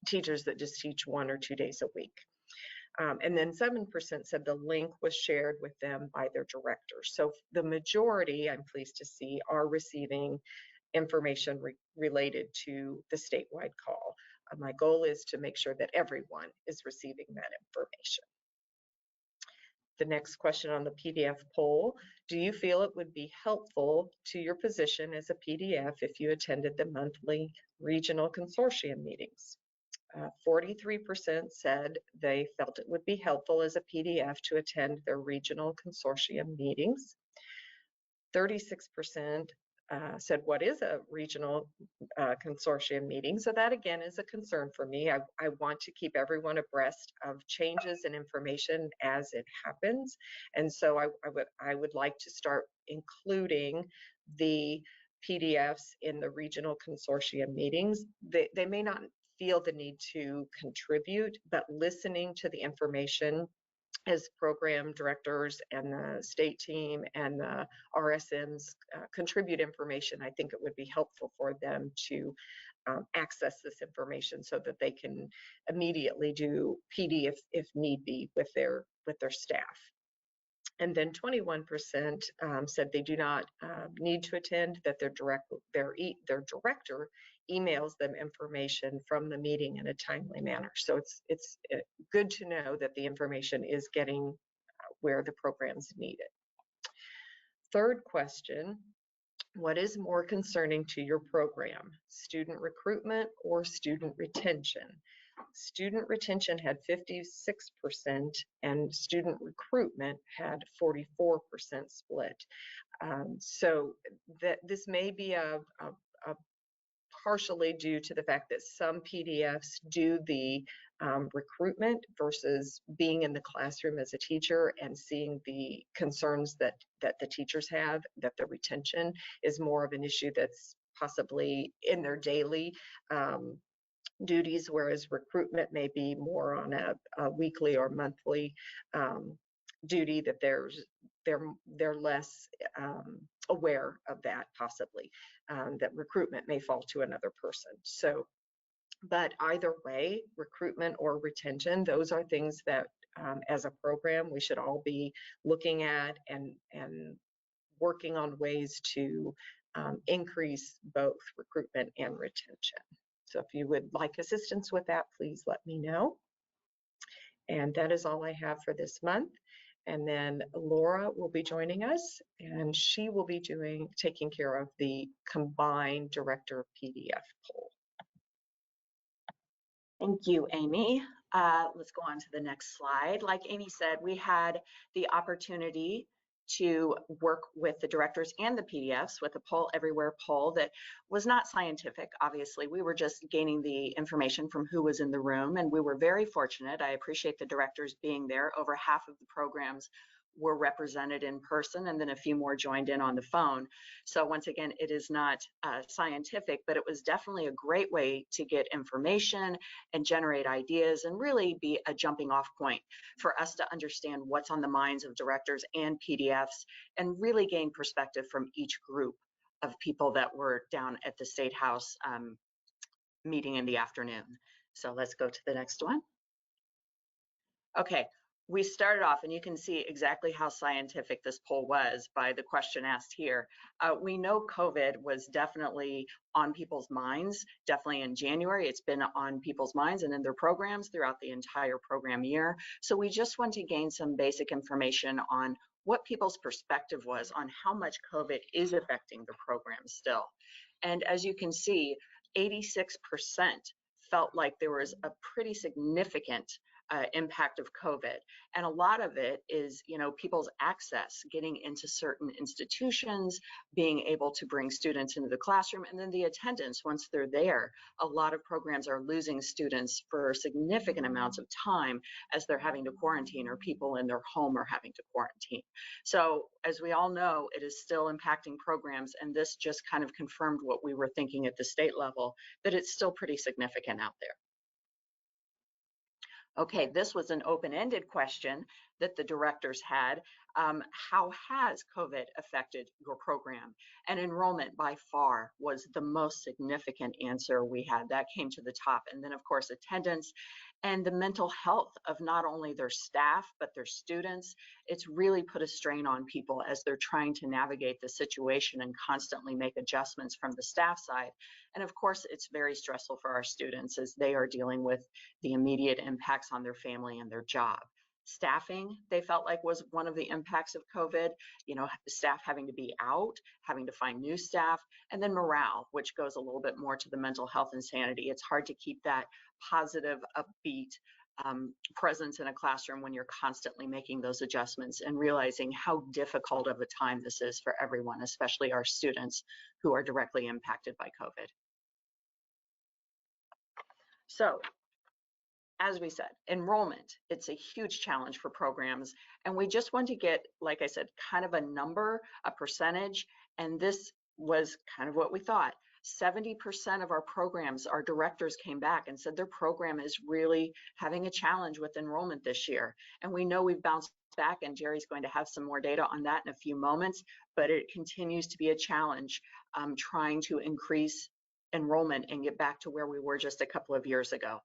teachers that just teach 1 or 2 days a week. And then 7% said the link was shared with them by their director. So the majority, I'm pleased to see, are receiving information related to the statewide call. My goal is to make sure that everyone is receiving that information. The next question on the PDF poll: do you feel it would be helpful to your position as a PDF if you attended the monthly regional consortium meetings? 43% said they felt it would be helpful as a PDF to attend their regional consortium meetings. 36% said, what is a regional consortium meeting? So that again is a concern for me. I want to keep everyone abreast of changes and information as it happens. And so I would like to start including the PDFs in the regional consortium meetings. They may not feel the need to contribute, but listening to the information as program directors and the state team and the RSMs contribute information, I think it would be helpful for them to access this information so that they can immediately do PD if need be with their staff. And then 21% said they do not need to attend, that their director emails them information from the meeting in a timely manner. So it's good to know that the information is getting where the programs need it. Third question: what is more concerning to your program, student recruitment or student retention? Student retention had 56% and student recruitment had 44% split. So this may be a partially due to the fact that some PDFs do the recruitment versus being in the classroom as a teacher and seeing the concerns that the teachers have, that the retention is more of an issue that's possibly in their daily duties, whereas recruitment may be more on a weekly or monthly duty, that they're less aware of that, possibly, that recruitment may fall to another person. So, but either way, recruitment or retention, those are things that as a program we should all be looking at and working on ways to increase both recruitment and retention. So if you would like assistance with that, please let me know. And that is all I have for this month. And then Laura will be joining us, and she will be taking care of the combined director PDF poll. Thank you, Amy. Let's go on to the next slide. Like Amy said, we had the opportunity to work with the directors and the PDFs with a poll everywhere poll that was not scientific. Obviously, we were just gaining the information from who was in the room, and we were very fortunate. I appreciate the directors being there. Over half of the programs were represented in person, and then a few more joined in on the phone. So once again, it is not scientific, but it was definitely a great way to get information and generate ideas and really be a jumping off point for us to understand what's on the minds of directors and PDFs and really gain perspective from each group of people that were down at the State House meeting in the afternoon. So let's go to the next one. Okay. We started off, and you can see exactly how scientific this poll was by the question asked here. We know COVID was definitely on people's minds, definitely in January. It's been on people's minds and in their programs throughout the entire program year. So we just want to gain some basic information on what people's perspective was on how much COVID is affecting the program still. And as you can see, 86% felt like there was a pretty significant impact of COVID. And a lot of it is, you know, people's access, getting into certain institutions, being able to bring students into the classroom, and then the attendance once they're there. A lot of programs are losing students for significant amounts of time as they're having to quarantine, or people in their home are having to quarantine. So as we all know, it is still impacting programs, and this just kind of confirmed what we were thinking at the state level, that it's still pretty significant out there. Okay, this was an open-ended question that the directors had. How has COVID affected your program? And enrollment by far was the most significant answer we had. That came to the top. And then of course, attendance and the mental health of not only their staff, but their students. It's really put a strain on people as they're trying to navigate the situation and constantly make adjustments from the staff side. And of course, it's very stressful for our students as they are dealing with the immediate impacts on their family and their job. Staffing, they felt like, was one of the impacts of COVID, you know, staff having to be out, having to find new staff, and then morale, which goes a little bit more to the mental health and sanity. It's hard to keep that positive, upbeat presence in a classroom when you're constantly making those adjustments and realizing how difficult of a time this is for everyone, especially our students who are directly impacted by COVID. So, as we said, enrollment, it's a huge challenge for programs. And we just want to get, like I said, kind of a number, a percentage. And this was kind of what we thought. 70% of our programs, our directors came back and said their program is really having a challenge with enrollment this year. And we know we've bounced back, and Jerry's going to have some more data on that in a few moments, but it continues to be a challenge trying to increase enrollment and get back to where we were just a couple of years ago.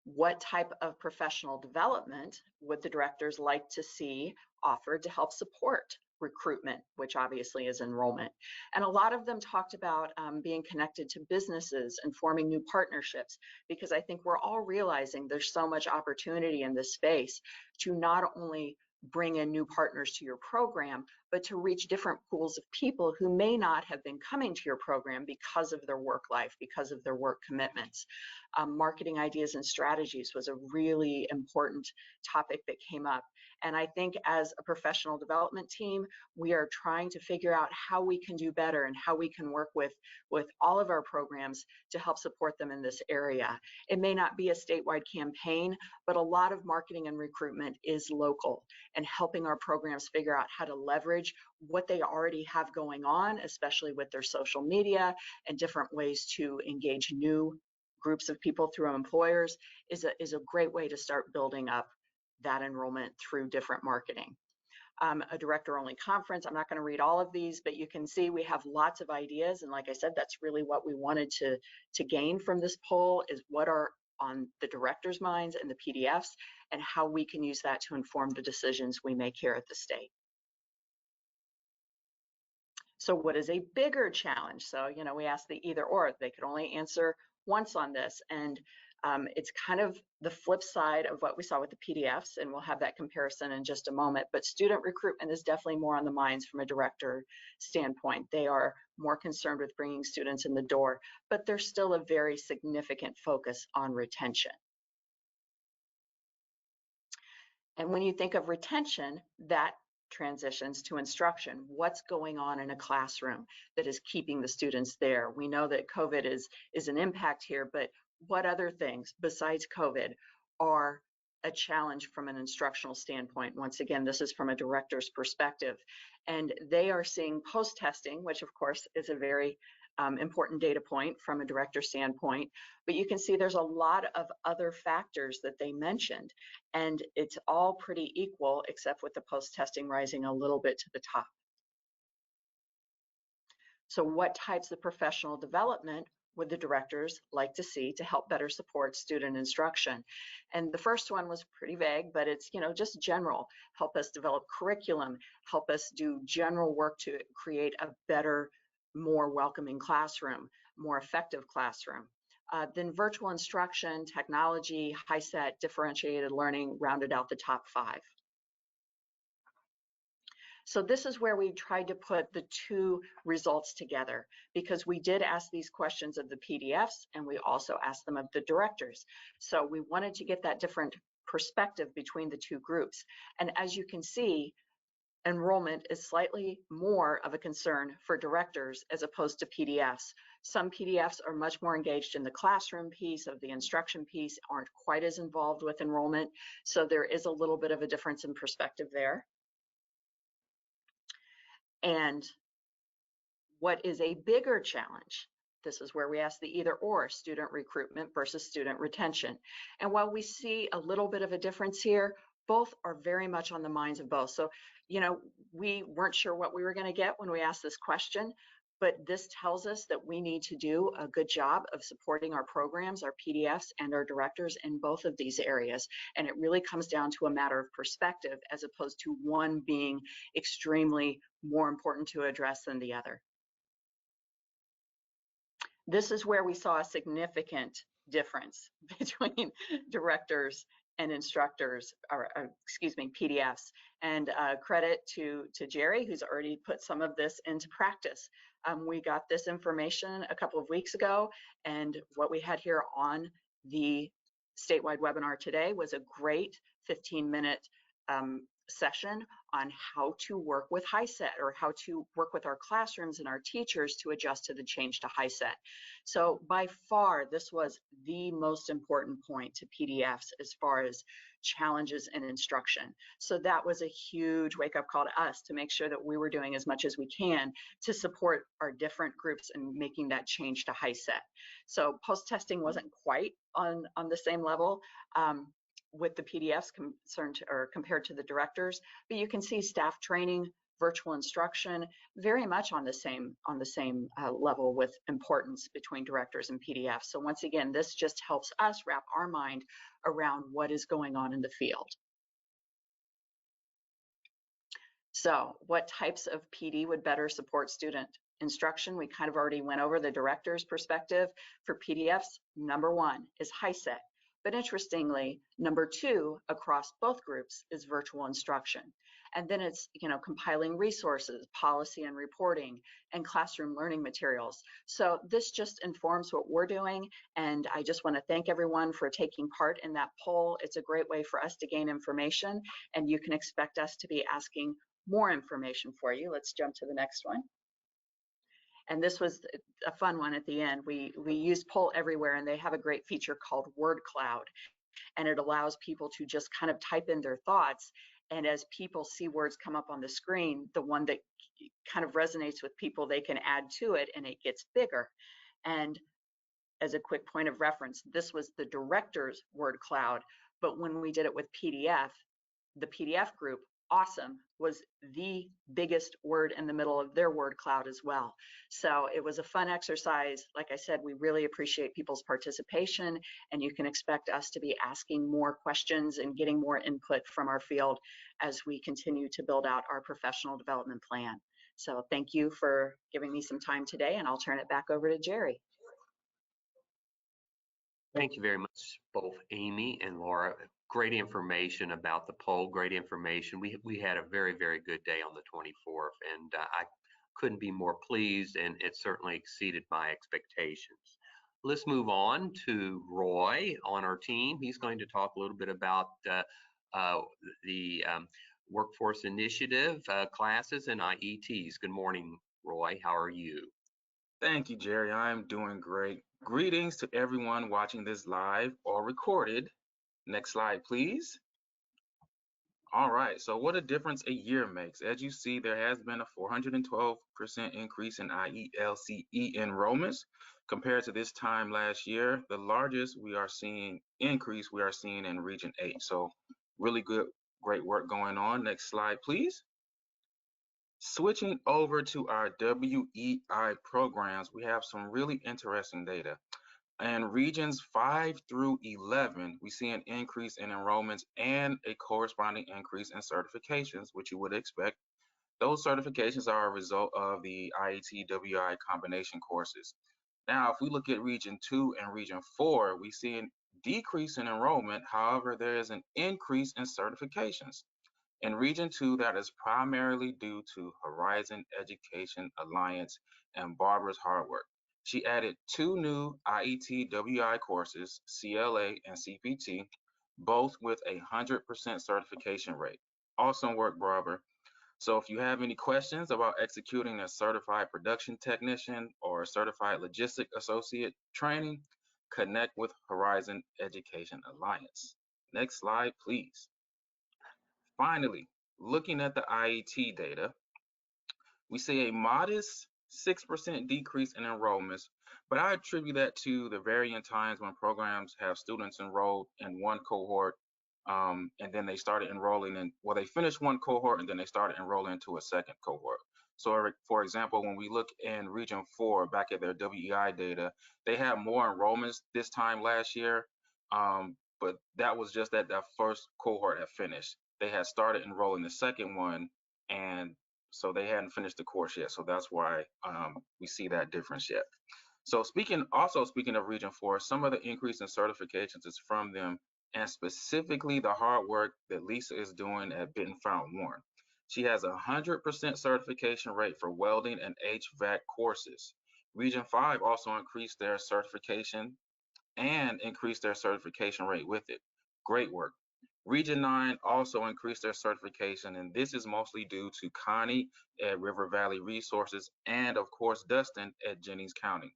What type of professional development would the directors like to see offered to help support recruitment, which obviously is enrollment? And a lot of them talked about being connected to businesses and forming new partnerships, because I think we're all realizing there's so much opportunity in this space to not only bring in new partners to your program, but to reach different pools of people who may not have been coming to your program because of their work life, because of their work commitments. Marketing ideas and strategies was a really important topic that came up. And I think as a professional development team, we are trying to figure out how we can do better and how we can work with all of our programs to help support them in this area. It may not be a statewide campaign, but a lot of marketing and recruitment is local, and helping our programs figure out how to leverage what they already have going on, especially with their social media and different ways to engage new groups of people through employers, is a great way to start building up that enrollment through different marketing. A director-only conference, I'm not going to read all of these, but you can see we have lots of ideas. And like I said, that's really what we wanted to gain from this poll, is what are on the directors' minds and the PDFs, and how we can use that to inform the decisions we make here at the state. So what is a bigger challenge? So, you know, we asked the either or. They could only answer once on this. And It's kind of the flip side of what we saw with the PDFs, and we'll have that comparison in just a moment. But student recruitment is definitely more on the minds from a director standpoint. They are more concerned with bringing students in the door, but there's still a very significant focus on retention. And when you think of retention, that transitions to instruction. What's going on in a classroom that is keeping the students there? We know that COVID is an impact here, but what other things besides COVID are a challenge from an instructional standpoint? Once again, this is from a director's perspective, and they are seeing post-testing, which of course is a very important data point from a director standpoint, but you can see there's a lot of other factors that they mentioned, and it's all pretty equal except with the post-testing rising a little bit to the top. So what types of professional development would the directors like to see to help better support student instruction? And the first one was pretty vague, but it's, you know, just general. Help us develop curriculum, help us do general work to create a better, more welcoming classroom, more effective classroom. Then virtual instruction, technology, Hiset, differentiated learning rounded out the top 5. So this is where we tried to put the two results together, because we did ask these questions of the PDFs and we also asked them of the directors. So we wanted to get that different perspective between the two groups. And as you can see, enrollment is slightly more of a concern for directors as opposed to PDFs. Some PDFs are much more engaged in the classroom piece of the instruction piece, aren't quite as involved with enrollment. So there is a little bit of a difference in perspective there. And what is a bigger challenge? This is where we ask the either or, student recruitment versus student retention. And while we see a little bit of a difference here, both are very much on the minds of both. So, you know, we weren't sure what we were going to get when we asked this question, but this tells us that we need to do a good job of supporting our programs, our PDFs, and our directors in both of these areas. And it really comes down to a matter of perspective as opposed to one being extremely more important to address than the other. This is where we saw a significant difference between directors and instructors, or excuse me, PDFs. And credit to Jerry, who's already put some of this into practice. We got this information a couple of weeks ago, and what we had here on the statewide webinar today was a great 15-minute session on how to work with Hiset, or how to work with our classrooms and our teachers to adjust to the change to Hiset. So by far, this was the most important point to PDFs as far as challenges in instruction. So that was a huge wake-up call to us to make sure that we were doing as much as we can to support our different groups in making that change to Hiset. So post-testing wasn't quite on the same level with the PDFs compared to the directors, but you can see staff training, virtual instruction, very much on the same level with importance between directors and PDFs. So once again, this just helps us wrap our mind around what is going on in the field. So what types of PD would better support student instruction? We kind of already went over the director's perspective. For PDFs, number 1 is Hiset. But interestingly, number 2 across both groups is virtual instruction. And then it's, you know, compiling resources, policy and reporting, and classroom learning materials. So this just informs what we're doing. And I just want to thank everyone for taking part in that poll. It's a great way for us to gain information, and you can expect us to be asking more information for you. Let's jump to the next one. And this was a fun one at the end. We use Poll Everywhere, and they have a great feature called Word Cloud. And it allows people to just kind of type in their thoughts. And as people see words come up on the screen, the one that kind of resonates with people, they can add to it, and it gets bigger. And as a quick point of reference, this was the director's word cloud. But when we did it with PDF, the PDF group, awesome, was the biggest word in the middle of their word cloud as well. So it was a fun exercise. Like I said, we really appreciate people's participation, and you can expect us to be asking more questions and getting more input from our field as we continue to build out our professional development plan. So thank you for giving me some time today, and I'll turn it back over to Jerry. Thank you very much, both Amy and Laura. Great information about the poll, great information. We had a very, very good day on the 24th, and I couldn't be more pleased, and it certainly exceeded my expectations. Let's move on to Roy on our team. He's going to talk a little bit about the Workforce Initiative classes and IETs. Good morning, Roy. How are you? Thank you, Jerry. I'm doing great. Greetings to everyone watching this live or recorded. Next slide, please. All right, so what a difference a year makes. As you see, there has been a 412% increase in IELCE enrollments compared to this time last year. The largest we are seeing increase we are seeing in Region 8. So really good, great work going on. Next slide, please. Switching over to our WEI programs, we have some really interesting data. In regions 5 through 11, we see an increase in enrollments and a corresponding increase in certifications, which you would expect. Those certifications are a result of the IET WEI combination courses. Now, if we look at region 2 and region 4, we see a decrease in enrollment. However, there is an increase in certifications. In Region 2, that is primarily due to Horizon Education Alliance and Barbara's hard work. She added 2 new IET WI courses, CLA and CPT, both with a 100% certification rate. Awesome work, Barbara. So if you have any questions about executing a certified production technician or certified logistic associate training, connect with Horizon Education Alliance. Next slide, please. Finally, looking at the IET data, we see a modest 6% decrease in enrollments, but I attribute that to the varying times when programs have students enrolled in one cohort, and then they started enrolling in, well, they finished one cohort and then they started enrolling into a second cohort. So for example, when we look in Region 4, back at their WEI data, they had more enrollments this time last year, but that was just that first cohort had finished. They had started enrolling the second one, and so they hadn't finished the course yet. So that's why we see that difference yet. So speaking of Region 4, some of the increase in certifications is from them, and specifically the hard work that Lisa is doing at Benton Fountain Warren. She has a 100% certification rate for welding and HVAC courses. Region 5 also increased their certification and increased their certification rate with it. Great work. Region 9 also increased their certification, and this is mostly due to Connie at River Valley Resources and, of course, Dustin at Jennings County.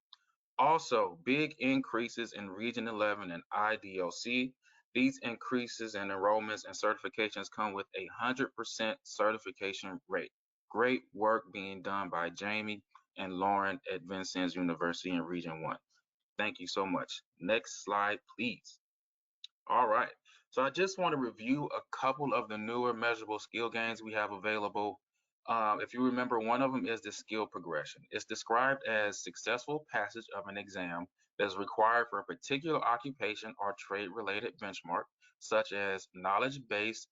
Also, big increases in Region 11 and IDOC. These increases in enrollments and certifications come with a 100% certification rate. Great work being done by Jamie and Lauren at Vincennes University in Region 1. Thank you so much. Next slide, please. All right. So I just want to review a couple of the newer measurable skill gains we have available. If you remember, one of them is the skill progression. It's described as successful passage of an exam that is required for a particular occupation or trade-related benchmark, such as knowledge-based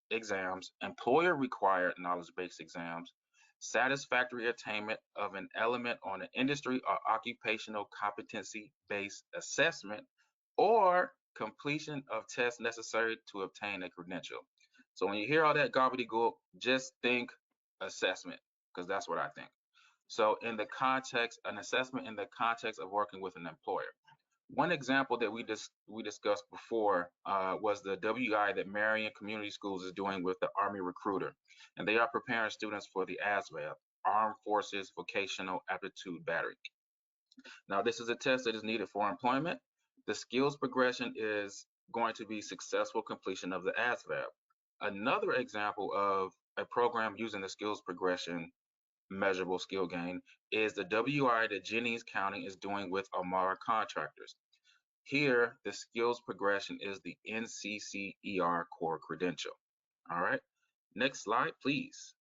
exams, employer-required knowledge-based exams, satisfactory attainment of an element on an industry or occupational competency-based assessment, or completion of tests necessary to obtain a credential. So when you hear all that gobbledygook, just think assessment, because that's what I think. So in the context, an assessment in the context of working with an employer. One example that we discussed before was the WI that Marion Community Schools is doing with the Army Recruiter, and they are preparing students for the ASVAB, Armed Forces Vocational Aptitude Battery. Now, this is a test that is needed for employment. The skills progression is going to be successful completion of the ASVAB. Another example of a program using the skills progression measurable skill gain is the WI that Jennings County is doing with Amara Contractors. Here, the skills progression is the NCCER core credential. All right, next slide, please.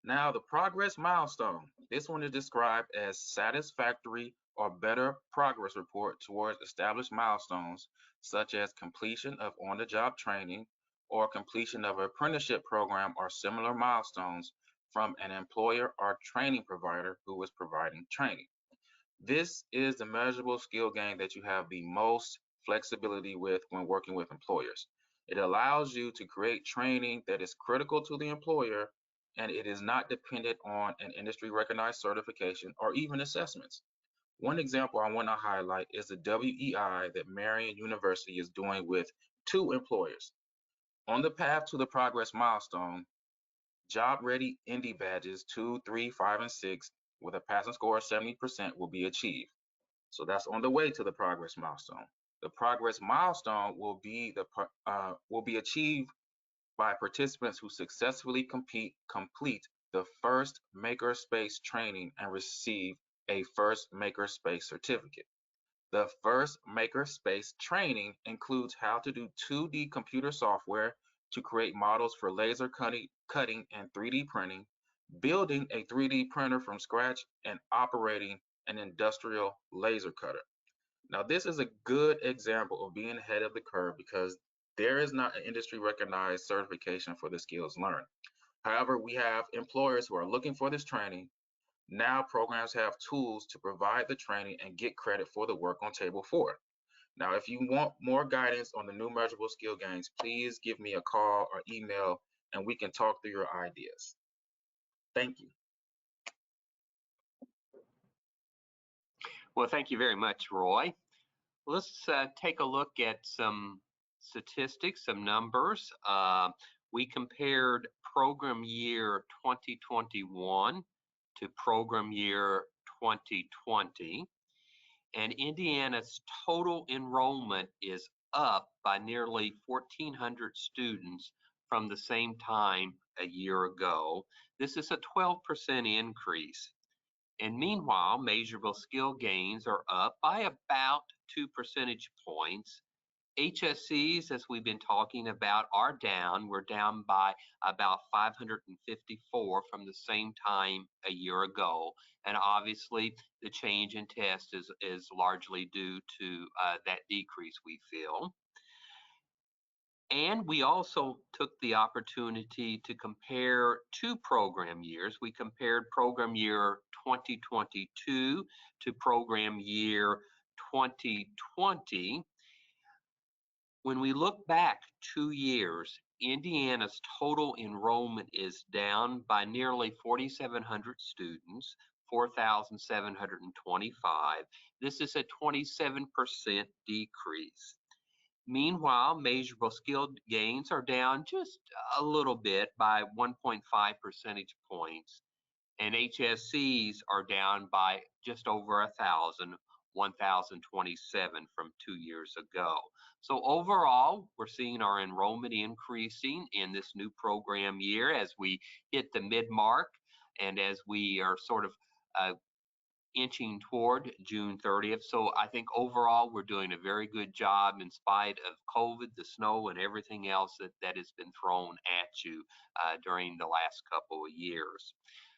Now, the progress milestone. This one is described as satisfactory or better progress report towards established milestones, such as completion of on-the-job training or completion of an apprenticeship program or similar milestones from an employer or training provider who is providing training. This is the measurable skill gain that you have the most flexibility with when working with employers. It allows you to create training that is critical to the employer, and it is not dependent on an industry recognized certification or even assessments. One example I want to highlight is the WEI that Marian University is doing with 2 employers. On the path to the progress milestone, job ready Indy badges 2, 3, 5, and 6 with a passing score of 70% will be achieved. So that's on the way to the progress milestone. The progress milestone will be achieved by participants who successfully complete the first Makerspace training and receive a first Makerspace certificate. The first Makerspace training includes how to do 2D computer software to create models for laser cutting and 3D printing, building a 3D printer from scratch, and operating an industrial laser cutter. Now, this is a good example of being ahead of the curve because there is not an industry recognized certification for the skills learned. However, we have employers who are looking for this training. Now programs have tools to provide the training and get credit for the work on Table 4. Now, if you want more guidance on the new measurable skill gains, please give me a call or email and we can talk through your ideas. Thank you. Well, thank you very much, Roy. Let's take a look at some statistics, some numbers. We compared program year 2021 to program year 2020, and Indiana's total enrollment is up by nearly 1,400 students from the same time a year ago. This is a 12% increase. And meanwhile, measurable skill gains are up by about 2 percentage points. HSCs, as we've been talking about, are down. We're down by about 554 from the same time a year ago. And obviously, the change in test is largely due to that decrease, we feel. And we also took the opportunity to compare 2 program years. We compared program year 2022 to program year 2020. When we look back 2 years, Indiana's total enrollment is down by nearly 4,700 students, 4,725. This is a 27% decrease. Meanwhile, measurable skill gains are down just a little bit by 1.5 percentage points, and HSCs are down by just over 1,027 from 2 years ago. So overall, we're seeing our enrollment increasing in this new program year as we hit the mid-mark and as we are sort of inching toward June 30th. So I think overall we're doing a very good job in spite of COVID, the snow, and everything else that has been thrown at you during the last couple of years.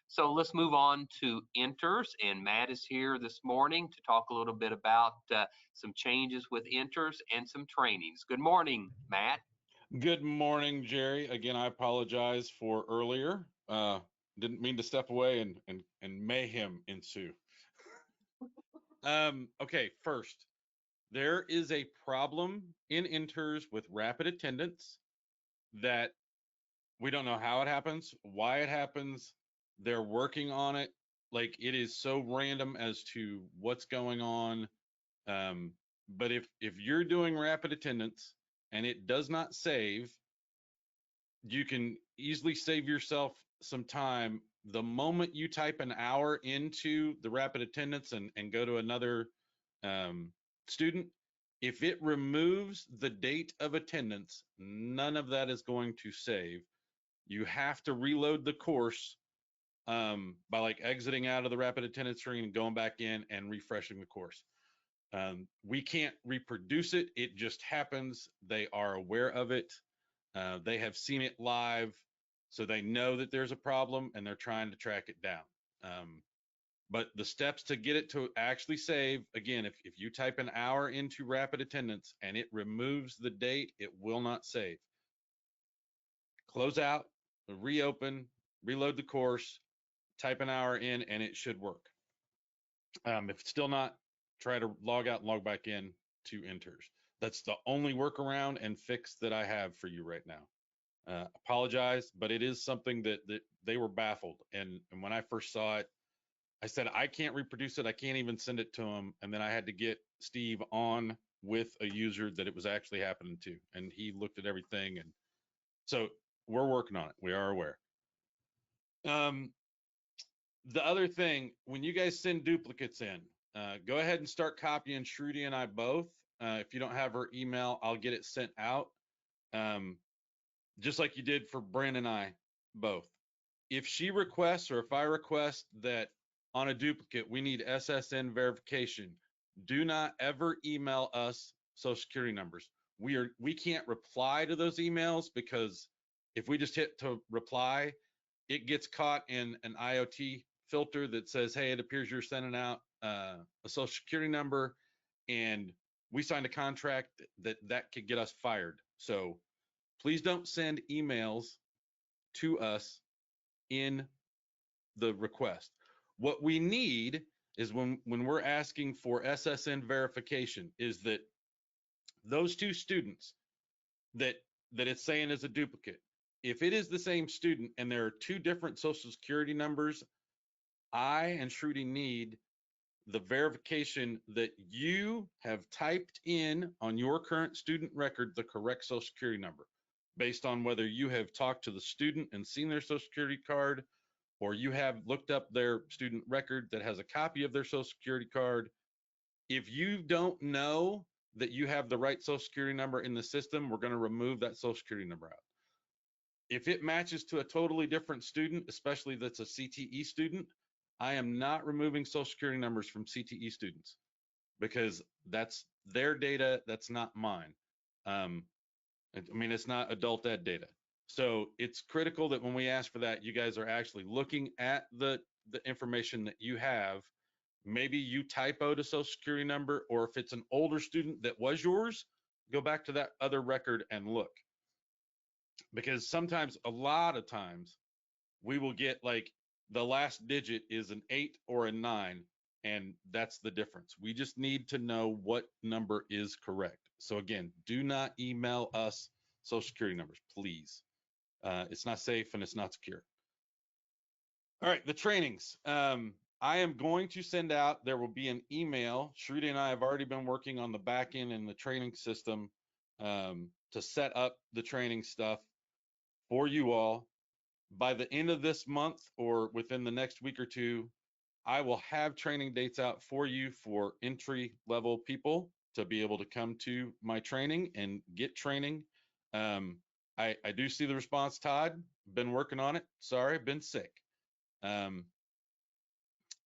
So let's move on to enters, and Matt is here this morning to talk a little bit about some changes with enters and some trainings. Good morning, Matt. Good morning, Jerry. Again, I apologize for earlier. Didn't mean to step away and mayhem ensue. Okay, first, there is a problem in enters with rapid attendance that we don't know how it happens, why it happens. They're working on it. Like, it is so random as to what's going on. But if you're doing rapid attendance and it does not save, you can easily save yourself some time. The moment you type an hour into the rapid attendance and go to another student, if it removes the date of attendance, none of that is going to save. You have to reload the course by like exiting out of the rapid attendance screen and going back in and refreshing the course. We can't reproduce it. It just happens. They are aware of it. They have seen it live, so they know that there's a problem and they're trying to track it down. But the steps to get it to actually save, again, if you type an hour into rapid attendance and it removes the date, it will not save. Close out, reopen, reload the course, type an hour in, and it should work. If it's still not, try to log out and log back in to Enters. That's the only workaround and fix that I have for you right now. Apologize, but it is something that they were baffled. And when I first saw it, I said, I can't reproduce it. I can't even send it to them. And then I had to get Steve on with a user that it was actually happening to. And he looked at everything. And so we're working on it. We are aware. The other thing, when you guys send duplicates in, go ahead and start copying Shruti and I both. If you don't have her email, I'll get it sent out. Just like you did for Bryn and I both. If she requests, or if I request that on a duplicate, we need Ssn verification, do not ever email us social security numbers. We can't reply to those emails, because if we just hit to reply, it gets caught in an IoT filter that says, hey, it appears you're sending out a social security number, and we signed a contract that could get us fired. So please don't send emails to us in the request. What we need is when we're asking for Ssn verification, is that those two students that it's saying is a duplicate, if it is the same student and there are two different social security numbers, I and Shruti need the verification that you have typed in on your current student record the correct social security number, based on whether you have talked to the student and seen their social security card, or you have looked up their student record that has a copy of their social security card. If you don't know that you have the right social security number in the system, we're going to remove that social security number out. If it matches to a totally different student, especially that's a CTE student, I am not removing social security numbers from CTE students, because that's their data, that's not mine. I mean, it's not adult ed data. So it's critical that when we ask for that, you guys are actually looking at the information that you have. Maybe you typoed a social security number, or if it's an older student that was yours, go back to that other record and look. Because sometimes, a lot of times, we will get like the last digit is an 8 or a 9, and that's the difference. We just need to know what number is correct. So again, do not email us social security numbers, please. It's not safe and it's not secure. All right, the trainings. I am going to send out, there will be an email. Shruti and I have already been working on the back end and the training system to set up the training stuff for you all. By the end of this month, or within the next week or two, I will have training dates out for you for entry level people to be able to come to my training and get training. I do see the response, Todd. Been working on it. Sorry, been sick.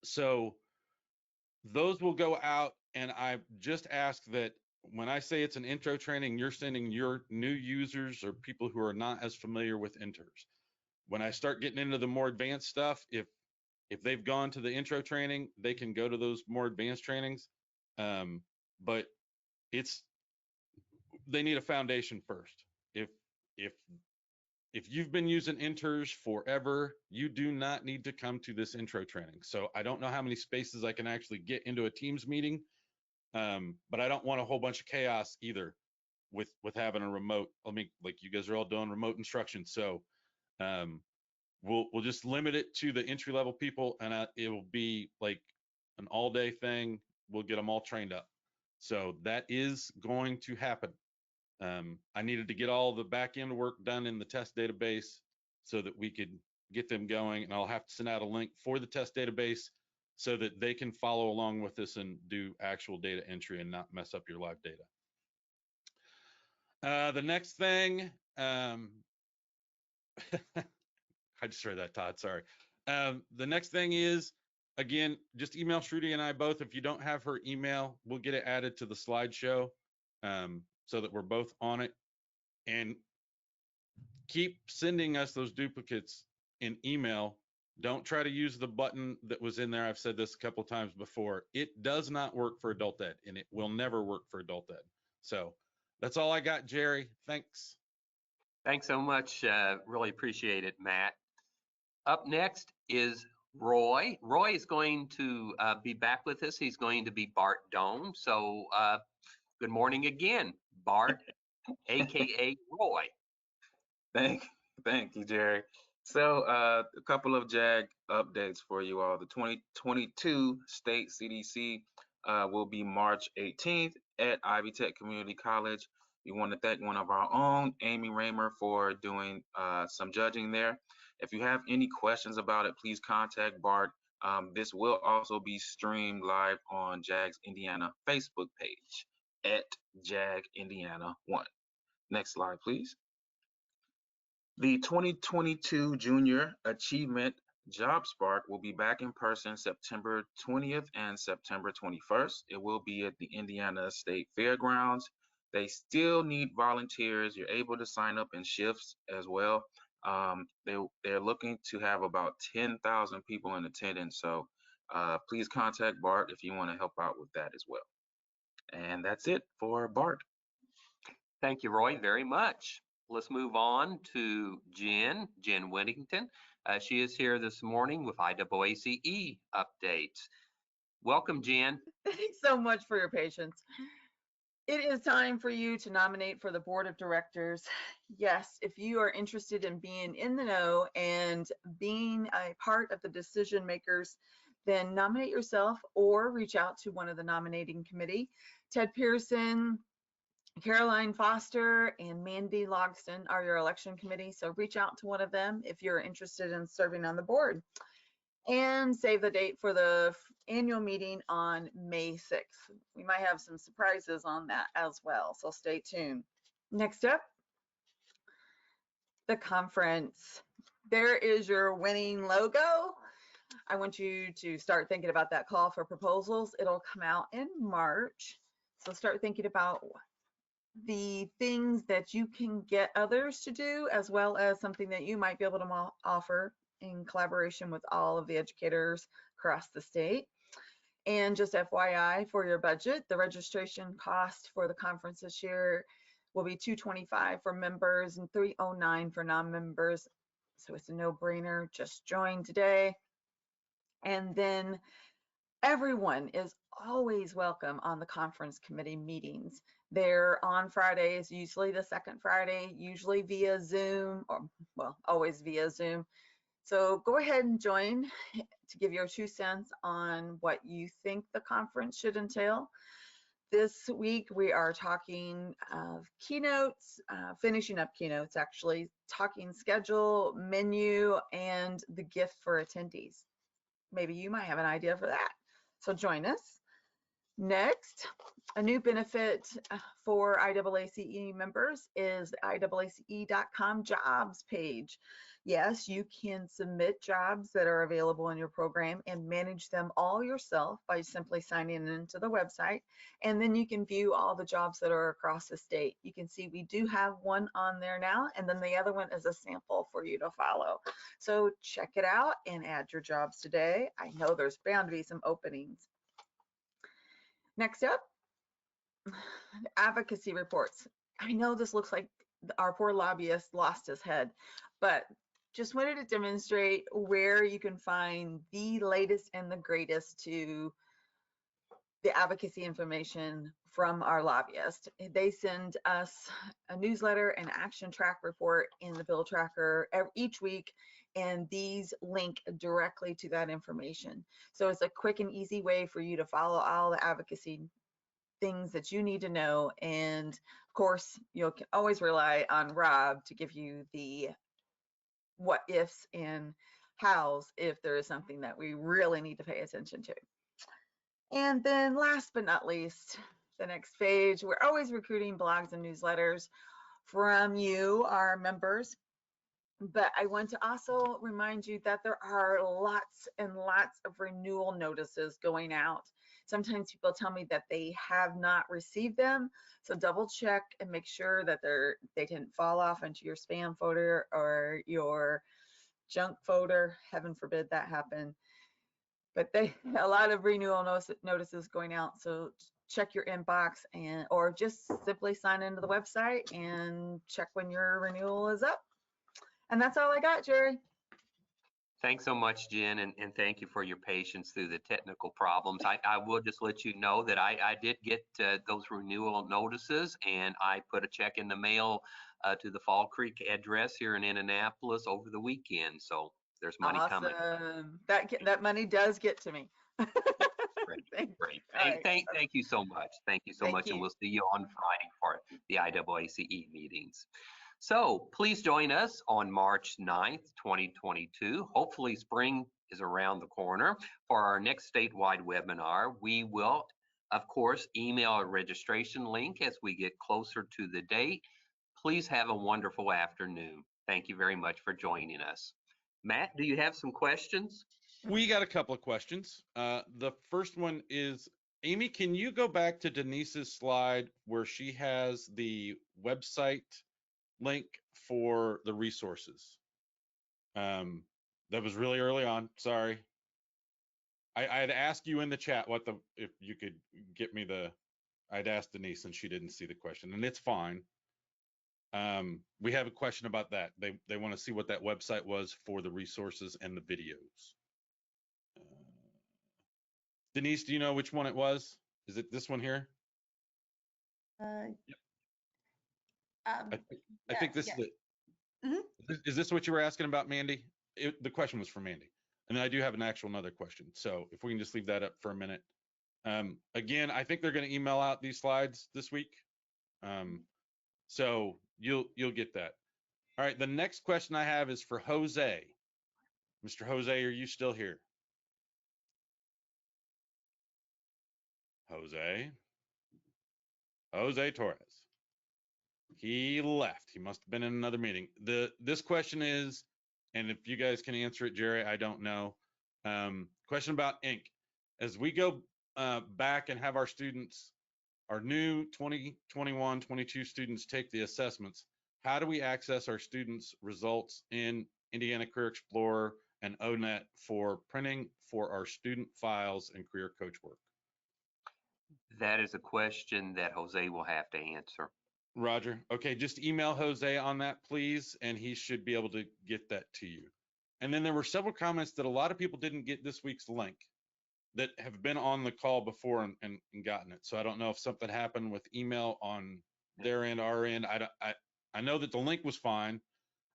So those will go out, and I just ask that when I say it's an intro training, you're sending your new users or people who are not as familiar with Enters. When I start getting into the more advanced stuff, if they've gone to the intro training, they can go to those more advanced trainings. But they need a foundation first. If you've been using Enters forever, you do not need to come to this intro training. So I don't know how many spaces I can actually get into a Teams meeting, but I don't want a whole bunch of chaos either with having a remote. I mean, like you guys are all doing remote instruction, so we'll just limit it to the entry level people, and it will be like an all day thing. We'll get them all trained up. So that is going to happen. I needed to get all the back end work done in the test database so that we could get them going, and I'll have to send out a link for the test database so that they can follow along with this and do actual data entry and not mess up your live data. The next thing, I just read that, Todd, sorry. The next thing is, again, just email Shruti and I both. If you don't have her email, we'll get it added to the slideshow so that we're both on it. And keep sending us those duplicates in email. Don't try to use the button that was in there. I've said this a couple of times before. It does not work for adult ed, and it will never work for adult ed. So that's all I got, Jerry. Thanks. Thanks so much. Really appreciate it, Matt. Up next is Roy. Roy is going to be back with us. He's going to be Bart Doan. So good morning again, Bart, AKA Roy. Thank you, Jerry. So a couple of JAG updates for you all. The 2022 state CDC will be March 18th at Ivy Tech Community College. We want to thank one of our own, Amy Raymer, for doing some judging there. If you have any questions about it, please contact Bart. This will also be streamed live on JAG's Indiana Facebook page at JAG Indiana 1. Next slide, please. The 2022 Junior Achievement Job Spark will be back in person September 20th and September 21st. It will be at the Indiana State Fairgrounds. They still need volunteers. You're able to sign up in shifts as well. They're looking to have about 10,000 people in attendance. So please contact Bart if you want to help out with that as well. And that's it for Bart. Thank you, Roy, very much. Let's move on to Jen Whittington. She is here this morning with IAACE updates. Welcome, Jen. Thanks so much for your patience. It is time for you to nominate for the board of directors. Yes, if you are interested in being in the know and being a part of the decision makers, then nominate yourself or reach out to one of the nominating committee. Ted Pearson, Caroline Foster, and Mandy Logston are your election committee, so reach out to one of them if you're interested in serving on the board. And save the date for the annual meeting on May 6th. We might have some surprises on that as well, so stay tuned. Next up, the conference. There is your winning logo. I want you to start thinking about that call for proposals. It'll come out in March, so start thinking about the things that you can get others to do, as well as something that you might be able to offer in collaboration with all of the educators across the state. And just FYI for your budget, the registration cost for the conference this year will be $225 for members and $309 for non-members. So it's a no-brainer. Just join today. And then everyone is always welcome on the conference committee meetings. They're on Fridays, usually the second Friday, usually via Zoom, or well, always via Zoom. So go ahead and join to give your 2 cents on what you think the conference should entail. This week we are talking keynotes, finishing up keynotes actually, talking schedule, menu, and the gift for attendees. Maybe you might have an idea for that. So join us. Next, a new benefit for IAACE members is the IAACE.com jobs page. Yes, you can submit jobs that are available in your program and manage them all yourself by simply signing into the website. And then you can view all the jobs that are across the state. You can see we do have one on there now, and then the other one is a sample for you to follow. So check it out and add your jobs today. I know there's bound to be some openings. Next up, advocacy reports. I know this looks like our poor lobbyist lost his head, but just wanted to demonstrate where you can find the latest and the greatest to the advocacy information from our lobbyist. They send us a newsletter and action track report in the bill tracker each week, and these link directly to that information. So it's a quick and easy way for you to follow all the advocacy things that you need to know. And of course, you can always rely on Rob to give you the what ifs and hows if there is something that we really need to pay attention to. And then last but not least, the next page, we're always recruiting blogs and newsletters from you, our members. But I want to also remind you that there are lots and lots of renewal notices going out. Sometimes people tell me that they have not received them. So double check and make sure that they didn't fall off into your spam folder or your junk folder. Heaven forbid that happen. But a lot of renewal notices going out. So check your inbox or just simply sign into the website and check when your renewal is up. And that's all I got, Jerry. Thanks so much, Jen, and thank you for your patience through the technical problems. I will just let you know that I did get those renewal notices, and I put a check in the mail to the Fall Creek address here in Indianapolis over the weekend. So there's money coming. Awesome. That money does get to me. Great, great. All right. Thank you so much. Thank you so Thank much, and you. we'll see you on Friday for the IAACE meetings. So please join us on March 9th, 2022. Hopefully spring is around the corner for our next statewide webinar. We will, of course, email a registration link as we get closer to the date. Please have a wonderful afternoon. Thank you very much for joining us. Matt, do you have some questions? We got a couple of questions. The first one is, Amy, can you go back to Denise's slide where she has the website link for the resources? That was really early on, sorry. I had asked you in the chat if you could get me I'd asked Denise and she didn't see the question, and it's fine. We have a question about that. They want to see what that website was for the resources and the videos. Denise, do you know which one it was? Is it this one here? Yep. I think this is it. Is this what you were asking about, Mandy? The question was for Mandy. And then I do have another question. So if we can just leave that up for a minute. Again, I think they're going to email out these slides this week. So you'll get that. All right, the next question I have is for Jose. Mr. Jose, are you still here? Jose Torres. He left. He must have been in another meeting. This question is, and if you guys can answer it, Jerry, I don't know. Question about ink. As we go back and have our students, our new 2021, 22 students take the assessments, how do we access our students' results in Indiana Career Explorer and ONET for printing for our student files and career coach work? That is a question that Jose will have to answer. Roger. Okay, just email Jose on that, please, and he should be able to get that to you. And then there were several comments that a lot of people didn't get this week's link that have been on the call before and gotten it. So I don't know if something happened with email on their end, our end. I know that the link was fine,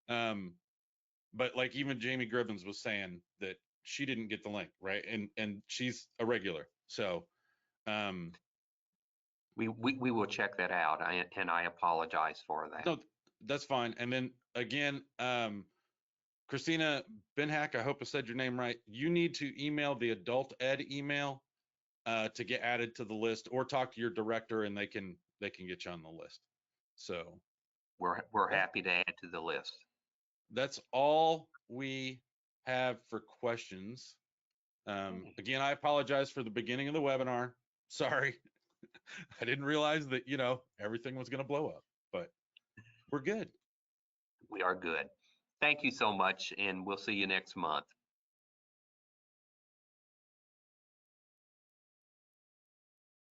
but like even Jamie Gribbins was saying that she didn't get the link, right? And she's a regular, so. We will check that out, and I apologize for that. No, that's fine. And then again, Christina Benhack, I hope I said your name right. You need to email the adult ed email to get added to the list, or talk to your director and they can get you on the list. So we're happy to add to the list. That's all we have for questions. Again, I apologize for the beginning of the webinar. Sorry. I didn't realize that, everything was going to blow up, but we're good. We are good. Thank you so much, and we'll see you next month.